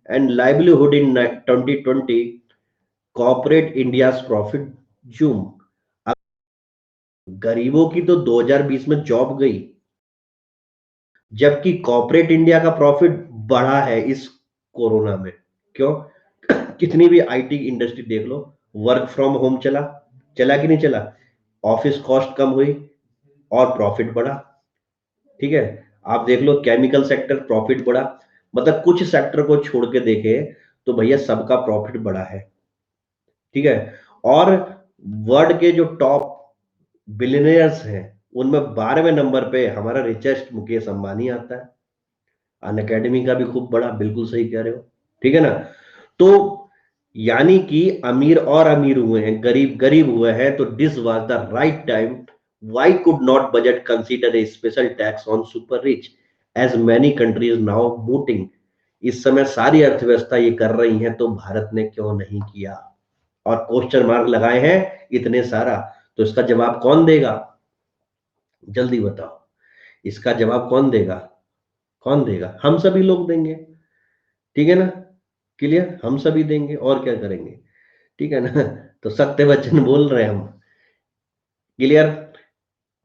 And livelihood in 2020, corporate India profit zoom. गरीबों की तो 2020 में जॉब गई, जबकि कॉर्पोरेट इंडिया का प्रॉफिट बढ़ा है इस कोरोना में। क्यों? कितनी भी आईटी इंडस्ट्री देख लो, वर्क फ्रॉम होम चला, चला कि नहीं चला? ऑफिस कॉस्ट कम हुई और प्रॉफिट बढ़ा। ठीक है? आप देख लो केमिकल सेक्टर, प्रॉफिट बढ़ा। मतलब कुछ सेक्टर को छोड़ के देखे तो भैया सबका प्रॉफिट बढ़ा है। ठीक है? और वर्ल्ड के जो टॉप बिलियनियर्स हैं, उनमें 12वें नंबर पे हमारा रिचेस्ट मुकेश अंबानी आता है। अन अकेडमी का भी खूब बड़ा, बिल्कुल सही कह रहे हो। ठीक है ना? तो यानी कि अमीर और अमीर हुए हैं, गरीब गरीब हुए हैं। तो this was the right time, why could not budget consider a special tax on super rich as many countries now voting. इस समय सारी अर्थव्यवस्था ये कर रही है, तो भारत ने क्यों नहीं किया? और क्वेश्चन मार्क लगाए हैं इतने सारा। तो इसका जवाब कौन देगा? जल्दी बताओ, इसका जवाब कौन देगा? कौन देगा? हम सभी लोग देंगे। ठीक है ना? क्लियर? हम सभी देंगे, और क्या करेंगे? ठीक है ना? तो सत्य वचन बोल रहे हैं हम। Clear?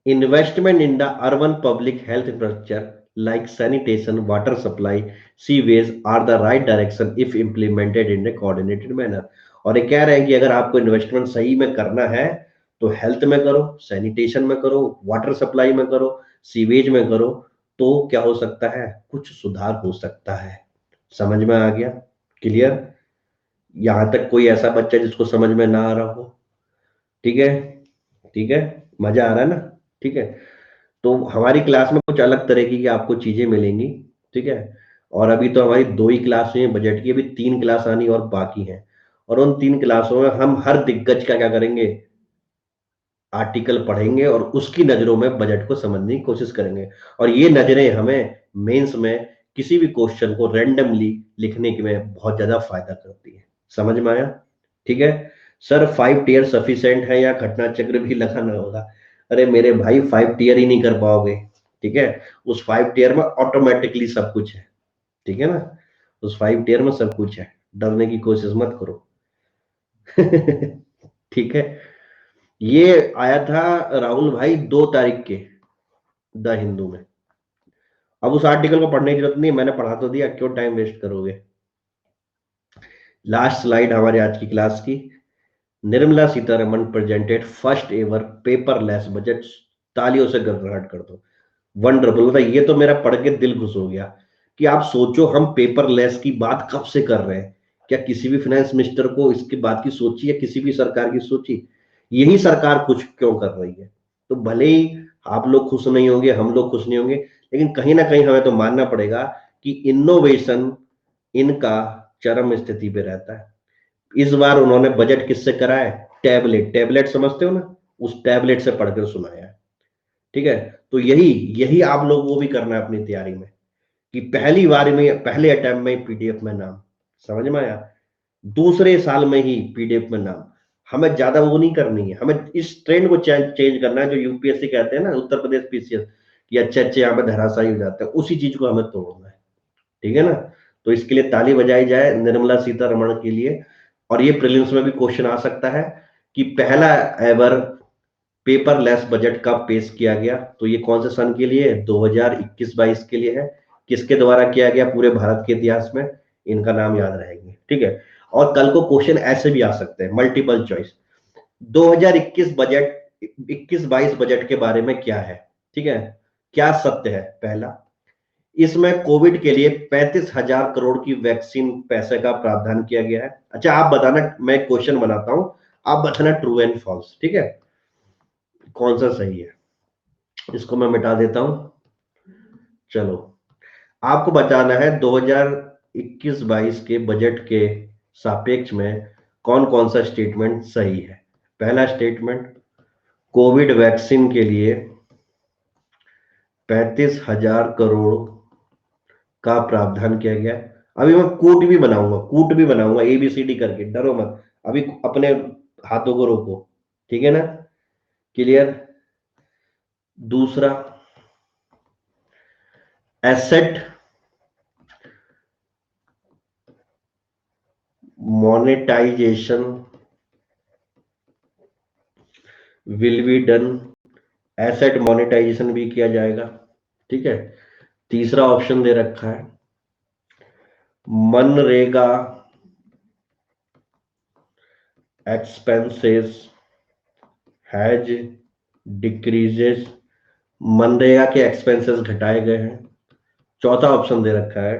Investment in the urban public health infrastructure like sanitation, water supply, sewage are the right direction if implemented in a coordinated manner। और ये कह रहे हैं कि अगर आपको इन्वेस्टमेंट सही में करना है, तो हेल्थ में करो, सैनिटेशन में करो, वाटर सप्लाई में करो, सीवेज में करो, तो क्या हो सकता है, कुछ सुधार हो सकता है। समझ में आ गया? क्लियर? यहां तक कोई ऐसा बच्चा जिसको समझ में ना आ रहा हो? ठीक है, ठीक है, मजा आ रहा है ना? ठीक है, तो हमारी क्लास में कुछ अलग तरह की आपको चीजें मिलेंगी। ठीक है, और अभी तो हमारी 2 ही क्लास हुई हैं बजट की, अभी 3 क्लास आनी और बाकी हैं। और उन 3 क्लासों में हम हर दिग्गज का क्या करेंगे, आर्टिकल पढ़ेंगे और उसकी नजरों में बजट को समझने की कोशिश करेंगे। और ये नजरें हमें मेंस में किसी भी क्वेश्चन को रैंडमली लिखने के में बहुत ज्यादा फायदा करती है। समझ में आया? ठीक है। सर 5 टीयर सफिशिएंट है या घटना चक्र भी लगाना होगा? अरे मेरे भाई 5 टीयर ही नहीं कर पाओगे। ठीक है, उस 5 टीयर में ऑटोमेटिकली सब कुछ है। ठीक है ना, उस 5 टीयर में सब कुछ है, डरने की कोशिश मत करो। ठीक है, ये आया था राहुल भाई 2 तारीख के द हिंदू में। अब उस आर्टिकल को पढ़ने की जरूरत नहीं, मैंने पढ़ा तो दिया, क्यों टाइम वेस्ट करोगे। लास्ट स्लाइड हमारे आज की क्लास की। Nirmala Sitharaman presented first ever paperless budget. तालियों से गड़गड़ाहट कर दो। वंडरफुल, मतलब ये तो मेरा पढ़ के दिल खुश हो गया कि आप सोचो हम पेपरलेस की बात कब से कर रहे हैं। क्या किसी भी फाइनेंस मिनिस्टर को इसकी बात की सोची है, किसी भी सरकार की सोची? यही सरकार कुछ क्यों कर रही है। तो भले ही आप लोग खुश नहीं होंगे, हम लोग खुश नहीं होंगे, लेकिन कहीं ना कहीं हमें तो मानना पड़ेगा कि इनोवेशन इनका चरम स्थिति पे रहता है। इस बार उन्होंने बजट किससे कराया? टैबलेट, टैबलेट समझते हो ना, उस टैबलेट से पढ़कर सुनाया है। ठीक है, तो यही यही आप लोग वो भी करना है अपनी तैयारी में, कि पहली बार में पहले अटेम्प्ट में पीडीएफ में नाम। समझ में आया? दूसरे साल में ही पीडीएफ में नाम। हमें ज्यादा वो नहीं करनी है, हमें इस ट्रेंड को चेंज करना है जो यूपीएससी कहते हैं ना, उत्तर प्रदेश पीसीएस, कि अच्छे अच्छे यहाँ पे धराशायी हो जाते हैं, उसी चीज को हमें तोड़ना है। ठीक है ना? तो इसके लिए ताली बजाई जाए निर्मला सीतारमण के लिए। और ये प्रीलिम्स में भी क्वेश्चन आ सकता है कि पहला एवर पेपरलेस बजट कब पेश किया गया। तो ये कौन से सन के लिए है? 2021-22 के लिए है। किसके द्वारा किया गया पूरे भारत के इतिहास में? इनका नाम याद रहेंगे। ठीक है, और कल को क्वेश्चन ऐसे भी आ सकते हैं, मल्टीपल चॉइस। 2021 बजट, 21-22 बजट के बारे में क्या है? ठीक है, क्या सत्य है? पहला, इसमें कोविड के लिए 35,000 करोड़ की वैक्सीन पैसे का प्रावधान किया गया है। अच्छा आप बताना, मैं क्वेश्चन बनाता हूं, आप बताना ट्रू एंड फॉल्स। ठीक है, कौन सा सही है। इसको मैं मिटा देता हूं। चलो, आपको बताना है 2021-22 के बजट के सापेक्ष में कौन कौन सा स्टेटमेंट सही है। पहला स्टेटमेंट, कोविड वैक्सीन के लिए 35,000 करोड़ का प्रावधान किया गया। अभी मैं कूट भी बनाऊंगा एबीसीडी करके, डरो मत। अभी अपने हाथों को रोको। ठीक है ना? क्लियर? दूसरा, asset monetisation will be done. Asset monetisation भी किया जाएगा। ठीक है, तीसरा ऑप्शन दे रखा है, MNREGA expenses has decreases. MNREGA के एक्सपेंसेस घटाए गए हैं। चौथा ऑप्शन दे रखा है,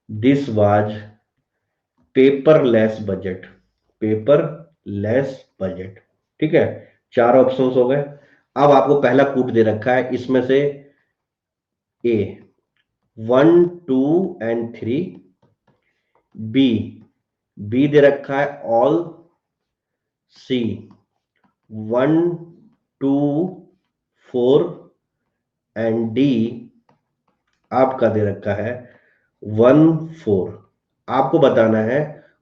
this was paperless budget. Paperless budget. ठीक है, 4 ऑप्शंस हो गए। अब आपको पहला कूट दे रखा है इसमें से ए 1, 2 एंड 3, बी बी दे रखा है ऑल, सी 1, 2, 4 एंड डी आपका दे रखा है 1, 4। आपको बताना है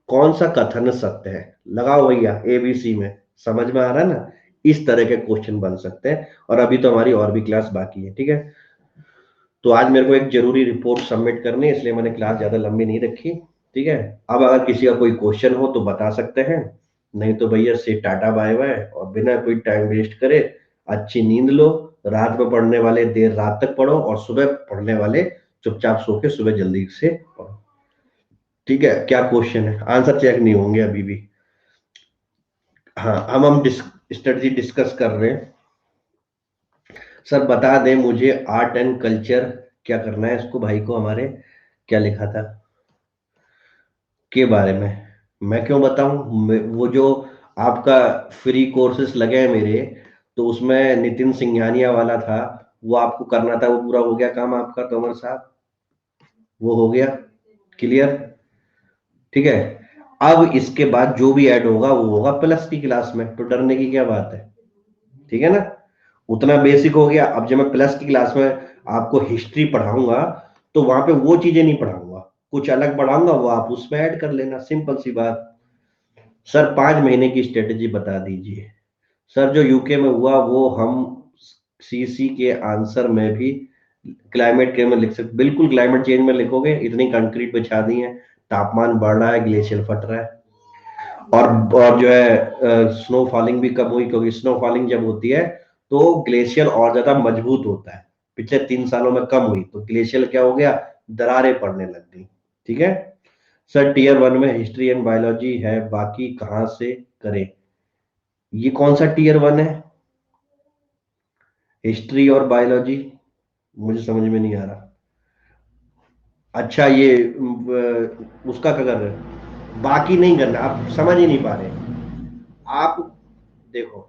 कौन सा कथन सत्य है। लगाओ भैया एबीसी में। समझ में आ रहा है ना? इस तरह के क्वेश्चन बन सकते हैं। और अभी तो हमारी और भी क्लास बाकी है। ठीक है, तो आज मेरे को एक जरूरी रिपोर्ट सबमिट करनी है, इसलिए मैंने क्लास ज्यादा लंबी नहीं रखी। ठीक है, अब अगर किसी का कोई क्वेश्चन हो तो बता सकते हैं, नहीं तो भैया से टाटा बाय बाय, और बिना कोई टाइम वेस्ट करे अच्छी नींद लो। रात में पढ़ने वाले देर रात तक पढ़ो, और सुबह पढ़ने वाले चुपचाप सो के सुबह जल्दी से पढ़ो। ठीक है, क्या क्वेश्चन है? आंसर चेक नहीं होंगे अभी भी। हाँ, हम स्ट्रेटजी डिस्कस कर रहे हैं। सर बता दें मुझे आर्ट एंड कल्चर क्या करना है, इसको भाई को हमारे क्या लिखा था के बारे में। मैं क्यों बताऊं, वो जो आपका फ्री कोर्सेस लगे हैं मेरे, तो उसमें नितिन सिंघानिया वाला था, वो आपको करना था, वो पूरा हो गया काम आपका तोमर साहब, वो हो गया क्लियर। ठीक है, अब इसके बाद जो भी ऐड होगा वो होगा प्लस की क्लास में, तो डरने की क्या बात है। ठीक है ना, उतना बेसिक हो गया। अब जब मैं प्लस की क्लास में आपको हिस्ट्री पढ़ाऊंगा तो वहां पे वो चीजें नहीं पढ़ाऊंगा, कुछ अलग पढ़ाऊंगा, वो आप उसमें ऐड कर लेना, सिंपल सी बात। सर 5 महीने की स्ट्रेटेजी बता दीजिए। सर जो यूके में हुआ वो हम सीसी के आंसर में भी क्लाइमेट के में लिख सकते, बिल्कुल क्लाइमेट चेंज में लिखोगे, इतनी कंक्रीट बिछा दी है, तापमान बढ़ रहा है, ग्लेशियर फट रहा है, और जो है स्नो फॉलिंग भी कम हुई, क्योंकि स्नो फॉलिंग जब होती है तो ग्लेशियर और ज्यादा मजबूत होता है। पिछले 3 सालों में कम हुई तो ग्लेशियर क्या हो गया, दरारें पड़ने लग गई। ठीक है सर, टीयर 1 में हिस्ट्री एंड बायोलॉजी है, बाकी कहाँ से करें। ये कौन सा टीयर 1 है, हिस्ट्री और बायोलॉजी, मुझे समझ में नहीं आ रहा। अच्छा ये उसका क्या कर रहे हैं, बाकी नहीं करना, आप समझ ही नहीं पा रहे। आप देखो,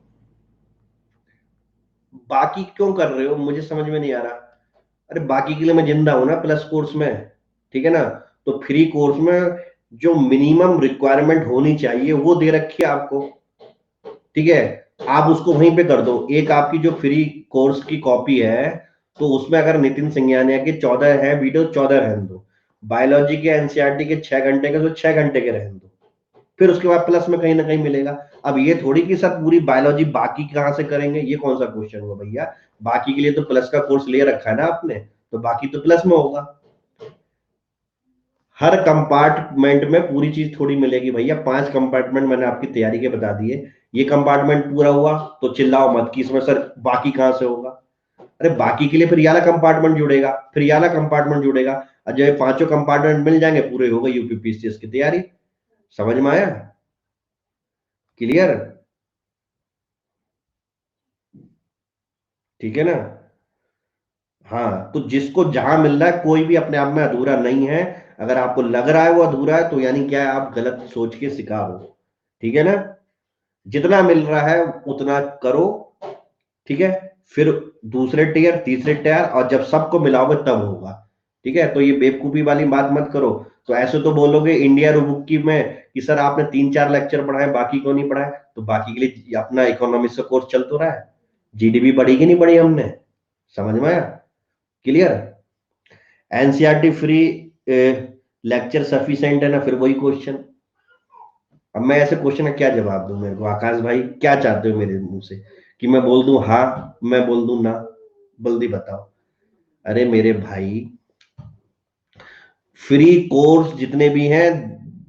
बाकी क्यों कर रहे हो मुझे समझ में नहीं आ रहा। अरे बाकी के लिए मैं जिंदा हूं ना प्लस कोर्स में, ठीक है ना। तो फ्री कोर्स में जो मिनिमम रिक्वायरमेंट होनी चाहिए वो दे रखी है आपको, ठीक है। आप उसको वहीं पे कर दो, एक आपकी जो फ्री कोर्स की कॉपी है, तो उसमें अगर नितिन सिंघानिया के 14 है वीडियो, 14 रहने दो, बायोलॉजी के एनसीईआरटी के 6 घंटे के, तो 6 घंटे के रहने दो, फिर उसके बाद प्लस में कहीं ना कहीं मिलेगा। अब ये थोड़ी कि सब पूरी बायोलॉजी बाकी कहाँ से करेंगे, ये कौन सा क्वेश्चन हुआ भैया। बाकी के लिए तो प्लस का कोर्स ले रखा है ना आपने, तो बाकी तो प्लस में होगा। हर कंपार्टमेंट में पूरी चीज थोड़ी मिलेगी भैया, 5 कंपार्टमेंट मैंने आपकी तैयारी के बता दिए। ये कंपार्टमेंट पूरा हुआ तो चिल्लाओ मत कि इसमें सर बाकी कहाँ से होगा। अरे बाकी के लिए फिर ये वाला कंपार्टमेंट जुड़ेगा, फिर ये वाला कंपार्टमेंट जुड़ेगा, और जब ये 5 कंपार्टमेंट मिल जाएंगे पूरे हो गए यूपीपीसीएस की तैयारी। समझ में आया, क्लियर। ठीक है ना। हाँ, तो जिसको जहां मिल रहा है, कोई भी अपने आप में अधूरा नहीं है। अगर आपको लग रहा है वो अधूरा है तो यानी क्या है, आप गलत सोच के शिकार हो। ठीक है ना, जितना मिल रहा है उतना करो। ठीक है, फिर दूसरे टीयर, तीसरे टीयर, और जब सबको मिलाओगे तब होगा। ठीक है, तो ये बेवकूफी वाली बात मत करो। तो ऐसे तो बोलोगे इंडिया बुक की में कि सर आपने 3-4 लेक्चर पढ़ाए बाकी को नहीं पढ़ाए, तो बाकी के लिए अपना इकोनॉमिक्स का कोर्स चल तो रहा है, जीडीपी बढ़ी कि नहीं बढ़ी हमने। समझ में आया, clear. NCERT free lecture sufficient है ना, फिर वही क्वेश्चन। अब मैं ऐसे क्वेश्चन का क्या जवाब दूं, मेरे को आकाश भाई क्या चाहते हो मेरे मुंह से, कि मैं बोल दूं हाँ, मैं बोल दूं ना, जल्दी बताओ। अरे मेरे भाई, फ्री कोर्स जितने भी हैं,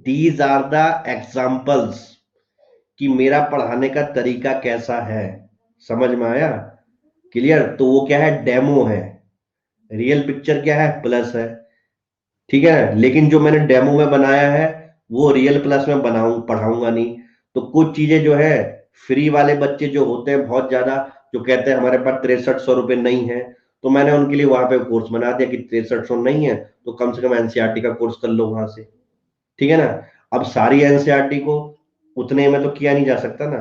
दीज आर द एग्जाम्पल्स कि मेरा पढ़ाने का तरीका कैसा है। समझ में आया, क्लियर। तो वो क्या है, डेमो है, रियल पिक्चर क्या है, प्लस है। ठीक है, लेकिन जो मैंने डेमो में बनाया है वो रियल प्लस में बनाऊं पढ़ाऊंगा नहीं। तो कुछ चीजें जो है, फ्री वाले बच्चे जो होते हैं बहुत ज्यादा, जो कहते हैं हमारे पास 6300 रुपये नहीं है, तो मैंने उनके लिए वहां पे कोर्स बना दिया कि 6300 नहीं है तो कम से कम एनसीईआरटी का कोर्स कर लो वहां से। ठीक है ना। अब सारी एनसीईआरटी को उतने में तो किया नहीं जा सकता ना,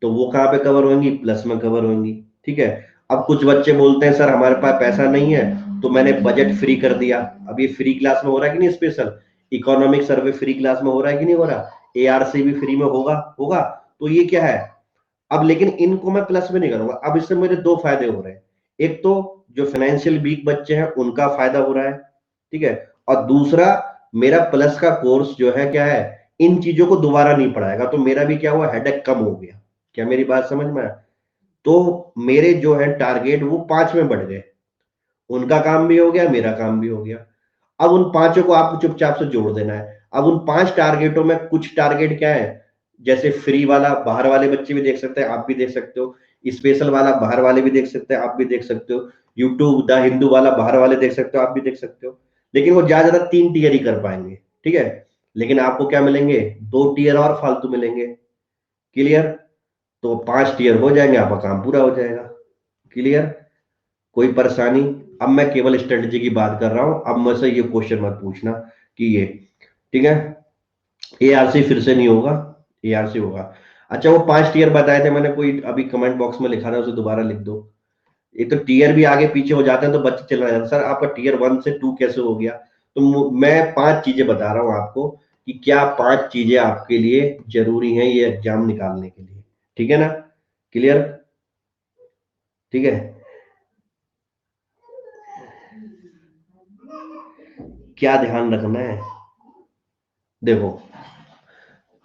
तो वो कहाँ पे कवर होंगी, प्लस में कवर होंगी। ठीक है, अब कुछ बच्चे बोलते हैं सर हमारे पास पैसा नहीं है, तो मैंने बजट फ्री कर दिया। अब ये फ्री क्लास में हो रहा है कि नहीं, special economic survey free class में हो रहा है कि नहीं हो रहा, एआरसी भी फ्री में होगा होगा। तो ये क्या है, अब लेकिन इनको मैं प्लस में नहीं करूंगा। अब इससे मेरे दो फायदे हो रहे हैं, एक तो जो फाइनेंशियल वीक बच्चे हैं उनका फायदा हो रहा है, ठीक है, और दूसरा मेरा प्लस का कोर्स जो है क्या है, इन चीजों को दोबारा नहीं पढ़ाएगा, तो मेरा भी क्या हुआ, हेडेक कम हो गया। क्या मेरी बात समझ में आया। तो मेरे जो है टारगेट वो 5 में बढ़ गए, उनका काम भी हो गया, मेरा काम भी हो गया। अब उन पांचों को आपको चुपचाप से जोड़ देना है। अब उन 5 टारगेटों में कुछ टारगेट क्या है, जैसे फ्री वाला बाहर वाले बच्चे भी देख सकते हैं, आप भी देख सकते हो, स्पेशल वाला बाहर वाले भी देख सकते हैं, आप भी देख सकते हो, यूट्यूब द हिंदू वाला बाहर वाले देख सकते हो, आप भी देख सकते हो। लेकिन वो ज्यादा ज्यादा 3 टीयर ही कर पाएंगे, ठीक है। लेकिन आपको क्या मिलेंगे, 2 टीयर और फालतू मिलेंगे, क्लियर। तो 5 टीयर हो जाएंगे, आपका काम पूरा हो जाएगा। क्लियर? कोई परेशानी? अब मैं केवल स्ट्रेटजी की बात कर रहा हूं, अब मुझसे ये क्वेश्चन मत पूछना कि ये, ठीक है, एआरसी फिर से नहीं होगा, एआरसी होगा। अच्छा, वो 5 टीयर बताए थे मैंने, कोई अभी कमेंट बॉक्स में लिखा था उसे दोबारा लिख दो। ये तो टीयर भी आगे पीछे हो जाते हैं तो बच्चे चलना जाता, सर आपका टीयर 1 से 2 कैसे हो गया? तो मैं 5 चीजें बता रहा हूं आपको कि क्या 5 चीजें आपके लिए जरूरी हैं ये एग्जाम निकालने के लिए। ठीक है ना? क्लियर? ठीक है। क्या ध्यान रखना है? देखो,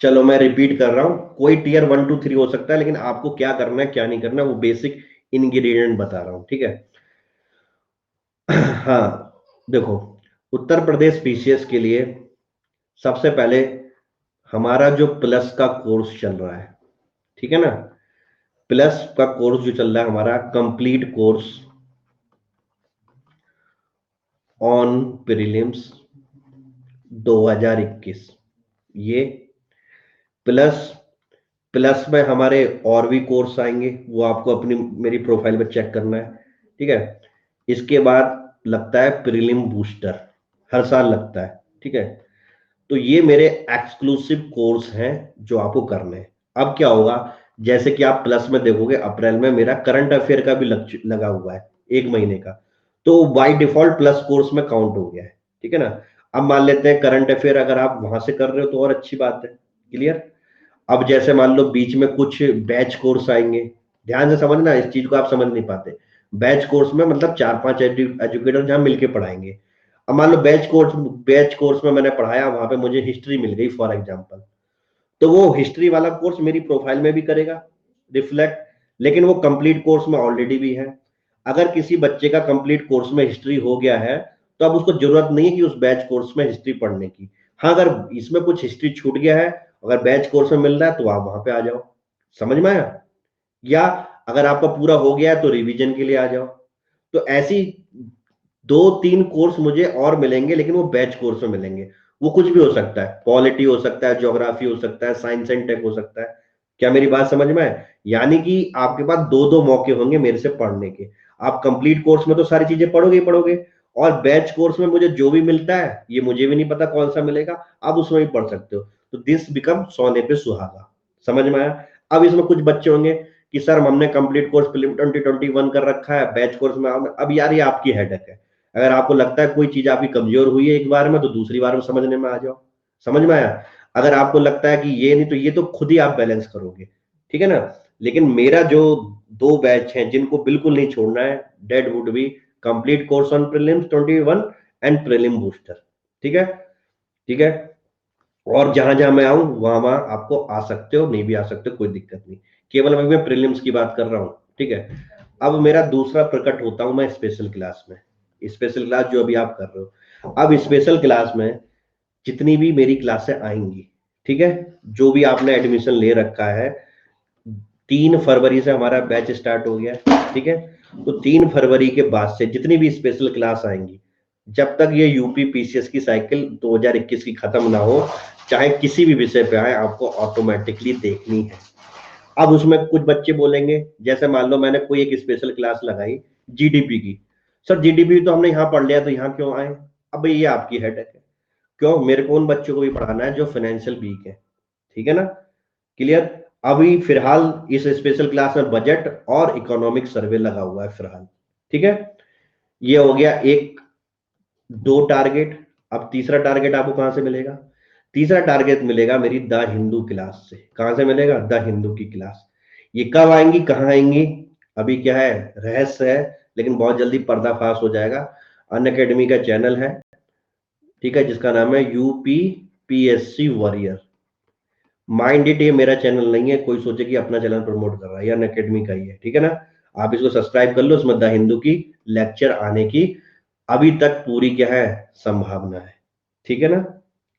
चलो मैं रिपीट कर रहा हूं, कोई टीयर 1 2 3 हो सकता है, लेकिन आपको क्या करना है क्या नहीं करना है वो बेसिक इंग्रेडिएंट बता रहा हूं, ठीक है? हाँ, देखो, उत्तर प्रदेश पीसीएस के लिए सबसे पहले हमारा जो प्लस का कोर्स चल रहा है, ठीक है ना, प्लस का कोर्स जो चल रहा है हमारा कंप्लीट कोर्स ऑन प्रीलिम्स 2021, ये प्लस, प्लस में हमारे और भी कोर्स आएंगे, वो आपको अपनी मेरी प्रोफाइल पे चेक करना है, ठीक है? इसके बाद लगता है प्रीलिम बूस्टर, हर साल लगता है, ठीक है? तो ये मेरे एक्सक्लूसिव कोर्स हैं जो आपको करने हैं। अब क्या होगा, जैसे कि आप प्लस में देखोगे अप्रैल में मेरा करंट अफेयर का भी लगा हुआ है 1 महीने का, तो बाय डिफॉल्ट प्लस कोर्स में काउंट हो गया है, ठीक है ना? अब मान लेते हैं करंट अफेयर अगर आप वहां से कर रहे हो तो और अच्छी बात है। क्लियर? अब जैसे मान लो बीच में कुछ बैच कोर्स आएंगे, ध्यान से समझना, इस चीज को आप समझ नहीं पाते। बैच कोर्स में मतलब 4 5 एजुकेटर जहां मिलके पढ़ाएंगे। अब मान लो बैच कोर्स में मैंने पढ़ाया, वहां पे मुझे हिस्ट्री मिल गई फॉर एग्जांपल, तो वो हिस्ट्री वाला कोर्स मेरी प्रोफाइल में भी करेगा रिफ्लेक्ट, लेकिन वो कंप्लीट कोर्स में ऑलरेडी भी है। अगर किसी बच्चे का कंप्लीट कोर्स में हिस्ट्री हो गया है तो अब उसको जरूरत नहीं है कि उस बैच कोर्स में हिस्ट्री पढ़ने की। हाँ, अगर इसमें कुछ हिस्ट्री छूट गया है, अगर बैच कोर्स में मिल रहा है तो आप वहां पे आ जाओ। समझ में आया? या अगर आपका पूरा हो गया है तो रिवीजन के लिए आ जाओ। तो ऐसी 2 3 कोर्स मुझे और मिलेंगे, लेकिन वो बैच कोर्स में मिलेंगे। वो कुछ भी हो सकता है, पॉलिटी हो सकता है, ज्योग्राफी हो सकता है, साइंस एंड टेक हो सकता है। क्या मेरी बात समझ में है? यानी कि आपके पास दो दो मौके होंगे मेरे से पढ़ने के। आप कंप्लीट कोर्स में तो सारी चीजें पढ़ोगे ही पढ़ोगे, और बैच कोर्स में मुझे जो भी मिलता है ये मुझे भी नहीं पता कौन सा मिलेगा, आप उसमें भी पढ़ सकते हो। तो दिस बिकम सोने पे सुहागा। समझ में आया? अब इसमें कुछ बच्चे होंगे कि सर हमने कंप्लीट कोर्स फिल्म 2021 कर रखा है, बैच कोर्स में अब यार ये आपकी हेडेक है। अगर आपको लगता है कोई चीज आपकी कमजोर हुई है एक बार में, तो दूसरी बार में समझने में आ जाओ। समझ में आया? अगर आपको लगता है कि ये नहीं, तो ये तो खुद ही आप बैलेंस करोगे, ठीक है ना? लेकिन मेरा जो 2 बैच हैं जिनको बिल्कुल नहीं छोड़ना है, dead would be complete course on prelims 21 and prelim booster. ठीक है? ठीक है? और जहां जहां मैं आऊं वहां वहां आपको आ सकते हो, नहीं भी आ सकते हो, कोई दिक्कत नहीं। केवल अभी मैं प्रीलिम्स की बात कर रहा हूं, ठीक है? अब मेरा दूसरा प्रकट होता हूं मैं स्पेशल क्लास में। स्पेशल क्लास जो अभी आप कर रहे हो, अब स्पेशल क्लास में जितनी भी मेरी क्लासें आएंगी, ठीक है, जो भी आपने एडमिशन ले रखा है, 3 फरवरी से हमारा बैच स्टार्ट हो गया, ठीक है? तो 3 फरवरी के बाद से जितनी भी स्पेशल क्लास आएंगी, जब तक ये यूपी पीसीएस की साइकिल 2021 की खत्म ना हो, चाहे किसी भी विषय पे आए, आपको ऑटोमेटिकली देखनी है। अब उसमें कुछ बच्चे बोलेंगे, जैसे मान लो मैंने कोई एक स्पेशल क्लास लगाई जीडीपी की, सर जीडीपी तो हमने यहाँ पढ़ लिया तो यहाँ क्यों आए? अब भाई ये आपकी हेडेक है। क्यों? मेरे को उन बच्चों को भी पढ़ाना है जो फाइनेंशियल वीक है, ठीक है ना? क्लियर? अभी फिलहाल इस स्पेशल क्लास में बजट और इकोनॉमिक सर्वे लगा हुआ है फिलहाल, ठीक है? ये हो गया एक, 2 टारगेट। अब तीसरा टारगेट आपको कहां से मिलेगा? तीसरा टारगेट मिलेगा मेरी द हिंदू क्लास से। कहां से मिलेगा? द हिंदू की क्लास। ये कब आएंगी, कहाँ आएंगी, अभी क्या है, रहस्य है, लेकिन बहुत जल्दी पर्दाफाश हो जाएगा। अन अकेडमी का चैनल है, ठीक है, जिसका नाम है UP PSC warrior. Mind it, ये मेरा चैनल नहीं है, कोई सोचे कि अपना चैनल प्रमोट कर रहा है, या अन अकेडमी का ही है, ठीक है ना? आप इसको सब्सक्राइब कर लो, उसमें द हिंदू की लेक्चर आने की अभी तक पूरी क्या है, संभावना है। ठीक है ना?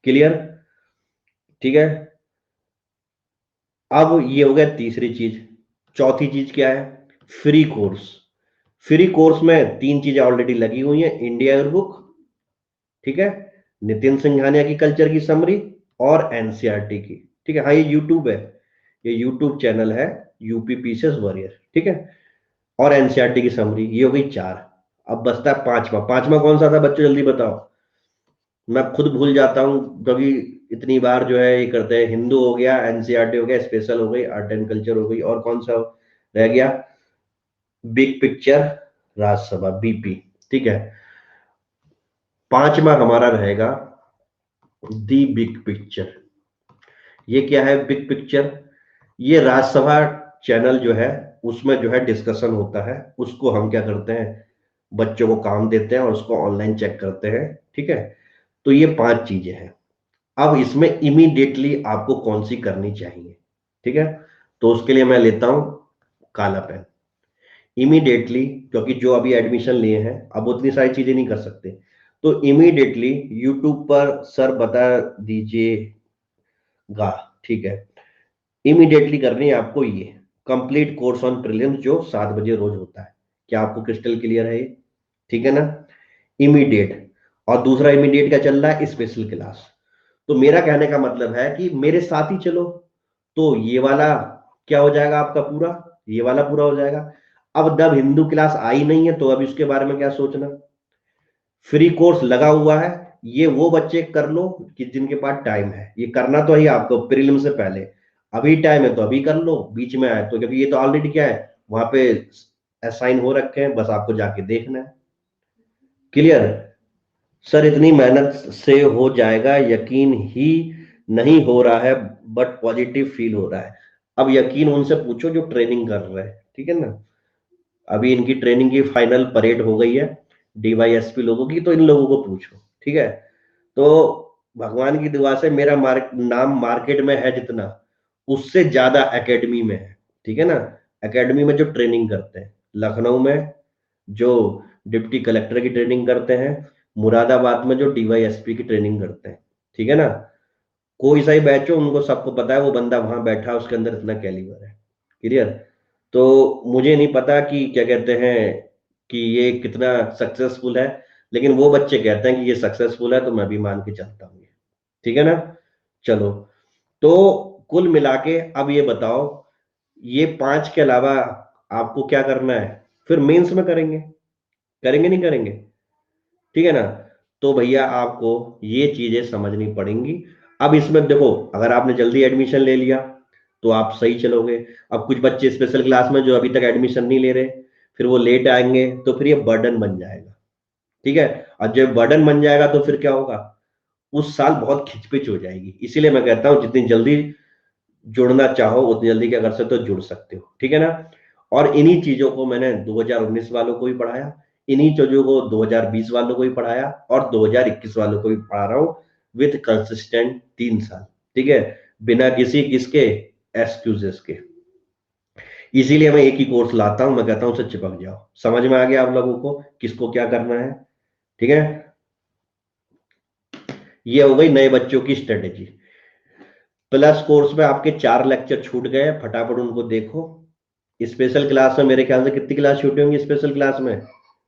क्लियर? ठीक है? अब ये हो गया तीसरी चीज। चौथी चीज क्या है? Free course. फ्री कोर्स में 3 चीजें ऑलरेडी लगी हुई हैं, इंडिया बुक, ठीक है, नितिन सिंघानिया की कल्चर की समरी, और एनसीईआरटी की। ठीक है? हाँ, ये यूट्यूब है, ये यूट्यूब चैनल है, यूपी पीसीएस वॉरियर, ठीक है, और एनसीईआरटी की समरी, ये हो गई 4। अब बचता है पांचवा। पांचवा कौन सा था बच्चों, जल्दी बताओ। मैं खुद भूल जाता हूँ कभी, इतनी बार जो है ये करते हैं। हिंदू हो गया, एनसीईआरटी हो गया, स्पेशल हो गई, आर्ट एंड कल्चर हो गई, और कौन सा रह गया, बिग पिक्चर, राज्यसभा, बीपी, ठीक है। पांचवा हमारा रहेगा दी बिग पिक्चर। ये क्या है बिग पिक्चर? ये राज्यसभा चैनल जो है उसमें जो है डिस्कशन होता है, उसको हम क्या करते हैं, बच्चों को काम देते हैं और उसको ऑनलाइन चेक करते हैं, ठीक है। तो ये 5 चीजें हैं। अब इसमें इमीडिएटली आपको कौन सी करनी चाहिए, ठीक है। तो उसके लिए मैं लेता हूं काला पेन इमीडिएटली, क्योंकि जो अभी एडमिशन लिए हैं अब उतनी सारी चीजें नहीं कर सकते। तो इमीडिएटली यूट्यूब पर सर बता दीजिएगा, ठीक है। इमीडिएटली करनी है आपको ये कंप्लीट कोर्स ऑन प्रीलिम्स, जो 7 बजे रोज होता है। क्या आपको क्रिस्टल क्लियर है ये? ठीक है ना, इमीडिएट। और दूसरा इमीडिएट क्या चल रहा है, स्पेशल क्लास। तो मेरा कहने का मतलब है कि मेरे साथ ही चलो, तो ये वाला क्या हो जाएगा आपका पूरा, ये वाला पूरा हो जाएगा। अब जब हिंदू क्लास आई नहीं है तो अब इसके बारे में क्या सोचना, फ्री कोर्स लगा हुआ है, ये वो बच्चे कर लो कि जिनके पास टाइम है। ये करना तो ही आपको प्रीलिम से पहले, अभी टाइम है तो अभी कर लो, बीच में आए तो, क्योंकि ये तो ऑलरेडी क्या है वहां पे असाइन हो रखे हैं, बस आपको जाके देखना है। क्लियर? सर इतनी मेहनत से हो जाएगा, यकीन ही नहीं हो रहा है, बट पॉजिटिव फील हो रहा है। अब यकीन उनसे पूछो जो ट्रेनिंग कर रहे हैं, ठीक है ना। अभी इनकी ट्रेनिंग की फाइनल परेड हो गई है डीवाईएसपी लोगों की, तो इन लोगों को पूछो, ठीक है। तो भगवान की दुआ से मेरा नाम मार्केट में है जितना, उससे ज्यादा एकेडमी में है, ठीक है ना। एकेडमी में जो ट्रेनिंग करते हैं, लखनऊ में जो डिप्टी कलेक्टर की ट्रेनिंग करते हैं, मुरादाबाद में जो डीवाईएसपी की ट्रेनिंग करते हैं, ठीक है ना। कोई सा ही बैच हो, उनको सबको पता है वो बंदा वहां बैठा है, उसके अंदर इतना कैलिबर है। क्लियर? तो मुझे नहीं पता कि क्या कहते हैं कि ये कितना सक्सेसफुल है, लेकिन वो बच्चे कहते हैं कि ये सक्सेसफुल है, तो मैं भी मान के चलता हूँ, ठीक है ना। चलो, तो कुल मिला के अब ये बताओ, ये 5 के अलावा आपको क्या करना है, फिर मेंस में करेंगे, करेंगे नहीं करेंगे, ठीक है ना। तो भैया आपको ये चीजें समझनी पड़ेंगी। अब इसमें देखो, अगर आपने जल्दी एडमिशन ले लिया तो आप सही चलोगे। अब कुछ बच्चे स्पेशल क्लास में जो अभी तक एडमिशन नहीं ले रहे, फिर वो लेट आएंगे, तो फिर ये बर्डन बन जाएगा, ठीक है। और जब बर्डन बन जाएगा तो फिर क्या होगा, उस साल बहुत खिचपिच हो जाएगी। इसीलिए मैं कहता हूं जितनी जल्दी जुड़ना चाहो उतनी जल्दी क्या कर सकते हो, जुड़ सकते हो, ठीक है ना। और इन्हीं चीजों को मैंने 2019 वालों को भी पढ़ाया, इन्हीं चीजों को 2020 वालों को भी पढ़ाया, और 2021 वालों को भी पढ़ा रहा हूँ, विथ कंसिस्टेंट 3 साल, ठीक है, बिना किसी किसके एक्सक्यूजेस के। इसीलिए मैं एक ही कोर्स लाता हूं, मैं कहता हूं उससे चिपक जाओ। समझ में आ गया आप लोगों को किसको क्या करना है, ठीक है। ये हो गई नए बच्चों की स्ट्रेटेजी। प्लस कोर्स में आपके 4 लेक्चर छूट गए, फटाफट उनको देखो। स्पेशल क्लास में मेरे ख्याल से कितनी क्लास छूटी होंगी स्पेशल क्लास में,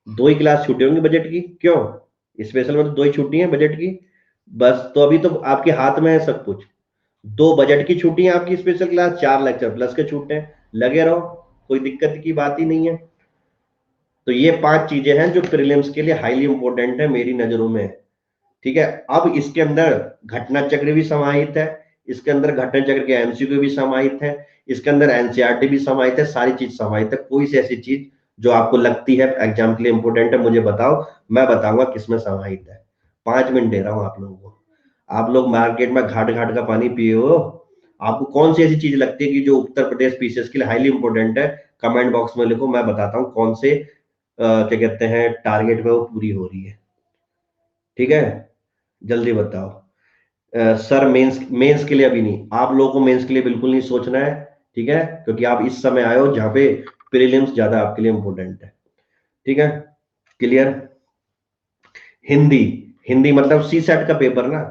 2 ही क्लास छूटी होंगी बजट की, क्यों? स्पेशल में तो 2 ही छुट्टी हैं बजट की, बस। तो अभी तो आपके हाथ में है सब कुछ। 2 बजट की छुट्टी है आपकी स्पेशल क्लास, 4 लेक्चर प्लस के छूटे हैं, लगे रहो, कोई दिक्कत की बात ही नहीं है। तो ये 5 चीजें हैं जो प्रीलिम्स के लिए हाईली इंपॉर्टेंट है मेरी नजरों में, ठीक है। अब इसके अंदर घटना चक्र भी समाहित है, इसके अंदर घटना चक्र के एमसीक्यू भी समाहित है, इसके अंदर एनसीईआरटी भी समाहित है, सारी चीज समाहित है। कोई सी ऐसी चीज जो आपको लगती है एग्जाम के लिए इंपॉर्टेंट है, मुझे बताओ, मैं बताऊंगा किसमें समाहित है। 5 मिनट दे रहा हूं आप लोगों को। आप लोग मार्केट में घाट घाट का पानी पिए हो, आपको कौन सी ऐसी चीज लगती है कि जो उत्तर प्रदेश पीसीएस के लिए हाईली इंपॉर्टेंट है? कमेंट बॉक्स में लिखो, मैं बताता हूँ कौन से क्या कहते हैं टारगेट में वो पूरी हो रही है, ठीक है। जल्दी बताओ। सर मेंस मेंस के लिए अभी नहीं, आप लोगों को मेंस के लिए बिल्कुल नहीं सोचना है, ठीक है, क्योंकि आप इस समय आए हो जहां पे प्रीलिम्स ज्यादा आपके लिए इंपॉर्टेंट है, ठीक है। क्लियर? हिंदी, हिंदी मतलब सी सेट का पेपर ना,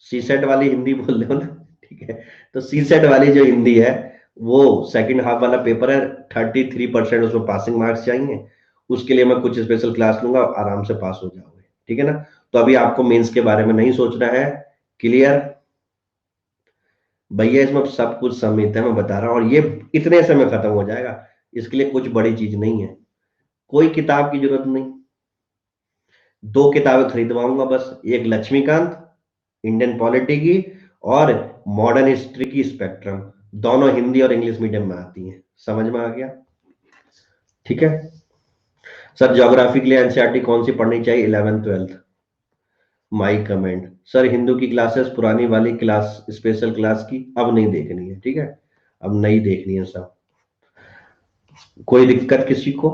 सी सेट वाली हिंदी बोल रहे हो ना, ठीक है। तो सी सेट वाली जो हिंदी है, वो सेकंड हाफ वाला पेपर है, 33% उसमें पासिंग मार्क्स चाहिए। उसके लिए मैं कुछ स्पेशल क्लास लूंगा, आराम से पास हो जाओगे, ठीक है ना। तो अभी आपको मेंस के बारे में नहीं सोचना है। क्लियर? भैया इसमें सब कुछ सम्मिलित है, मैं बता रहा हूँ, और ये इतने समय खत्म हो जाएगा, इसके लिए कुछ बड़ी चीज नहीं है, कोई किताब की जरूरत नहीं। 2 किताबें खरीदवाऊंगा बस, एक लक्ष्मीकांत इंडियन पॉलिटी की, और मॉडर्न हिस्ट्री की स्पेक्ट्रम, दोनों हिंदी और इंग्लिश मीडियम में आती हैं, समझ में आ गया? ठीक है सर। ज्योग्राफी के लिए एनसीईआरटी कौन सी पढ़नी चाहिए? 11th 12th। माई कमेंट सर, हिंदू की क्लासेस पुरानी वाली क्लास, स्पेशल क्लास की अब नहीं देखनी है, ठीक है, अब नहीं देखनी है सब। कोई दिक्कत किसी को?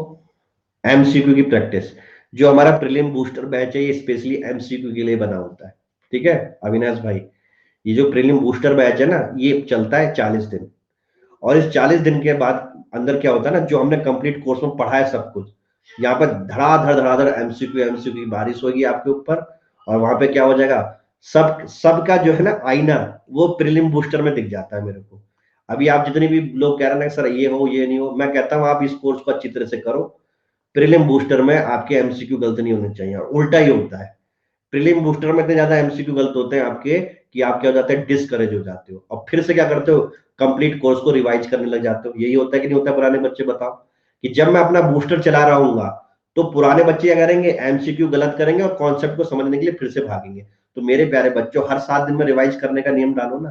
एमसीक्यू की प्रैक्टिस, जो हमारा प्रीलिम बूस्टर बैच है ये स्पेशली एमसीक्यू के लिए बना होता है, ठीक है अविनाश भाई। ये जो प्रीलिम बूस्टर बैच है ना, ये चलता है 40 दिन, और इस 40 दिन के बाद अंदर क्या होता है ना, जो हमने कंप्लीट कोर्स में पढ़ा है सब कुछ, यहाँ पर धड़ाधड़ धड़ाधड़ एमसीक्यू एमसीक्यू की बारिश होगी आपके ऊपर, और वहां पे क्या हो जाएगा, सबका जो है ना आईना, वो प्रीलिम बूस्टर में दिख जाता है मेरे को। अभी आप जितने भी लोग कह रहे हैं ना सर ये हो ये नहीं हो, मैं कहता हूँ आप इस कोर्स को अच्छी तरह से करो। प्रीलिम बूस्टर में आपके एमसीक्यू गलत नहीं होने चाहिए, और उल्टा ही होता है। प्रीलिम बूस्टर में इतने ज्यादा एमसीक्यू गलत होते हैं आपके, कि आप क्या हो जाते हैं, डिस्करेज हो जाते हो, और फिर से क्या करते हो, कंप्लीट कोर्स को रिवाइज करने लग जाते हो। यही होता है कि नहीं होता है पुराने बच्चे? बताओ कि जब मैं अपना बूस्टर चला रहा हूँ तो पुराने बच्चे क्या करेंगे, एमसीक्यू गलत करेंगे और कॉन्सेप्ट को समझने के लिए फिर से भागेंगे। तो मेरे प्यारे बच्चों, हर 7 दिन में रिवाइज करने का नियम डालो ना,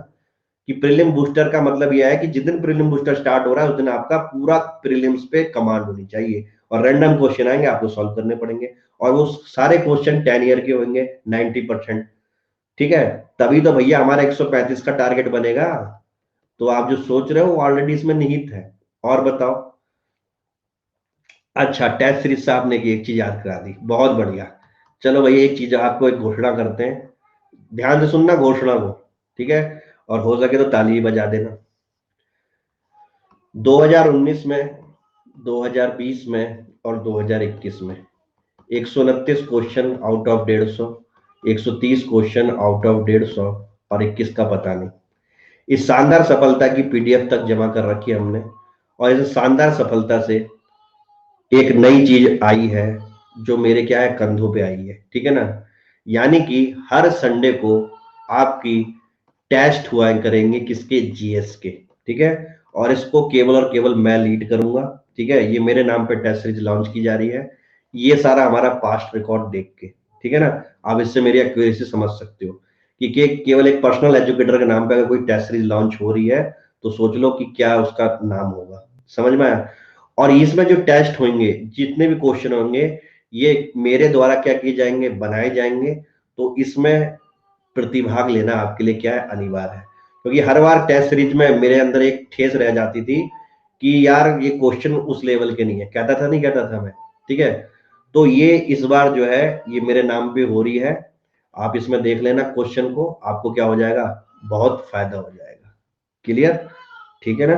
कि प्रीलिम बूस्टर का मतलब यह है कि जिस दिन प्रीलिम बूस्टर स्टार्ट हो रहा है उस दिन आपका पूरा प्रीलिम्स पे कमांड होनी चाहिए, और रैंडम क्वेश्चन आएंगे आपको सॉल्व करने पड़ेंगे, और वो सारे क्वेश्चन 10 ईयर के होंगे 90%। ठीक है, तभी तो भैया हमारा 135 का टारगेट बनेगा। तो आप जो सोच रहे हो ऑलरेडी इसमें निहित है। और बताओ? अच्छा, टेस्ट सीरीज से आपने की एक चीज याद करा दी, बहुत बढ़िया। चलो भैया एक चीज आपको एक घोषणा करते हैं, ध्यान से सुनना घोषणा को, ठीक है, और हो सके तो ताली भी बजा देना। 2019 में, 2020 में और 2021 में 129 question out of 150, 130 question out of 150, और 21 का पता नहीं। इस शानदार सफलता की पीडीएफ तक जमा कर रखी है हमने, और इस शानदार सफलता से एक नई चीज आई है, जो मेरे क्या है, कंधों पे आई है, ठीक है ना। यानी कि हर संडे को आपकी टेस्ट हुआ करेंगे, किसके? जीएस के, ठीक है, और इसको केवल और केवल मैं लीड करूंगा, ठीक है। ये मेरे नाम पे टेस्ट सीरीज लॉन्च की जा रही है, ये सारा हमारा पास्ट रिकॉर्ड देख के, ठीक है ना। आप इससे मेरी एक्यूरेसी समझ सकते हो कि केवल एक पर्सनल एजुकेटर के नाम पे अगर कोई टेस्ट सीरीज लॉन्च हो रही है, तो सोच लो कि क्या उसका नाम होगा। समझ में आया? और इसमें जो टेस्ट होंगे, जितने भी क्वेश्चन होंगे, ये मेरे द्वारा क्या किए जाएंगे, बनाए जाएंगे। तो इसमें प्रतिभाग लेना आपके लिए क्या है, अनिवार्य है। क्योंकि हर बार टेस्ट सीरीज में मेरे अंदर एक ठेस रह जाती थी कि यार ये क्वेश्चन उस लेवल के नहीं है, कहता था नहीं कहता था मैं, ठीक है। तो ये इस बार जो है ये मेरे नाम पे हो रही है, आप इसमें देख लेना क्वेश्चन को, आपको क्या हो जाएगा, बहुत फायदा हो जाएगा। क्लियर? ठीक है ना।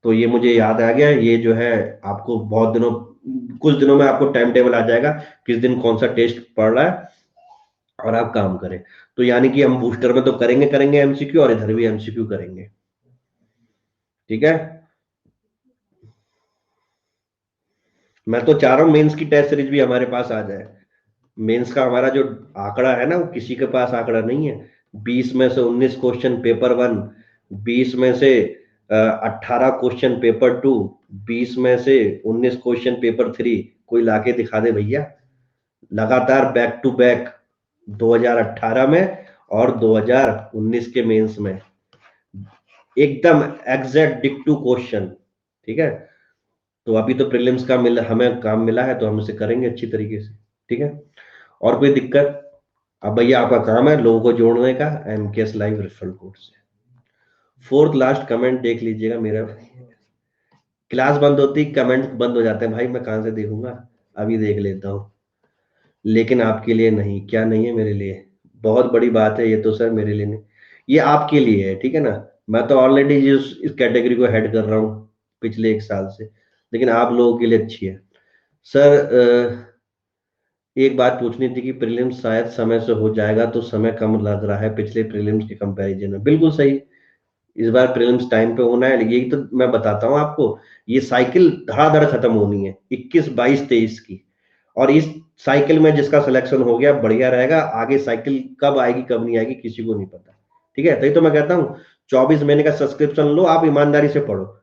तो ये मुझे याद आ गया, ये जो है आपको बहुत दिनों, कुछ दिनों में आपको टाइम टेबल आ जाएगा, किस दिन कौन सा टेस्ट पड़ रहा है, और आप काम करें। तो यानी कि हम बूस्टर में तो करेंगे करेंगे एमसीक्यू, और इधर भी एमसीक्यू करेंगे, ठीक है। मैं तो चाह रहा हूँ मेंस की टेस्ट सीरीज भी हमारे पास आ जाए। मेंस का हमारा जो आंकड़ा है ना, वो किसी के पास आंकड़ा नहीं है। 20 में से 19 क्वेश्चन पेपर 1, 20 में से 18 क्वेश्चन पेपर 2, 20 में से 19 क्वेश्चन पेपर 3, कोई लाके दिखा दे भैया, लगातार बैक टू बैक, 2018 में और 2019 के मेंस में, एकदम एग्जैक्ट डिक्टू क्वेश्चन, ठीक है। तो अभी तो प्रीलिम्स का हमें काम मिला है, तो हम इसे करेंगे अच्छी तरीके से, ठीक है। और कोई दिक्कत? अब भैया आपका काम है लोगों को जोड़ने का, एमकेएस लाइव रेफरल कोड से। फोर्थ लास्ट कमेंट देख लीजिएगा मेरा, क्लास बंद होती कमेंट बंद हो जाते हैं भाई, मैं कहां से देखूंगा, अभी देख लेता हूँ। लेकिन आपके लिए नहीं, क्या नहीं है मेरे लिए, बहुत बड़ी बात है ये तो सर, मेरे लिए नहीं, ये आपके लिए है, ठीक है ना। मैं तो ऑलरेडी इस कैटेगरी को हेड कर रहा हूँ पिछले 1 साल से, लेकिन आप लोगों के लिए अच्छी है। सर एक बात पूछनी थी कि प्रीलिम्स शायद समय से हो जाएगा, तो समय कम लग रहा है पिछले प्रीलिम्स के कंपैरिजन में। बिल्कुल सही, इस बार प्रीलिम्स टाइम पे होना है, यही तो मैं बताता हूँ आपको। ये साइकिल धड़ाधड़ खत्म होनी है 21 22 23 की, और इस साइकिल में जिसका सिलेक्शन हो गया बढ़िया रहेगा, आगे साइकिल कब आएगी कब नहीं आएगी किसी को नहीं पता, ठीक है। तभी तो मैं कहता हूँ 24 महीने का सब्सक्रिप्शन लो, आप ईमानदारी से पढ़ो।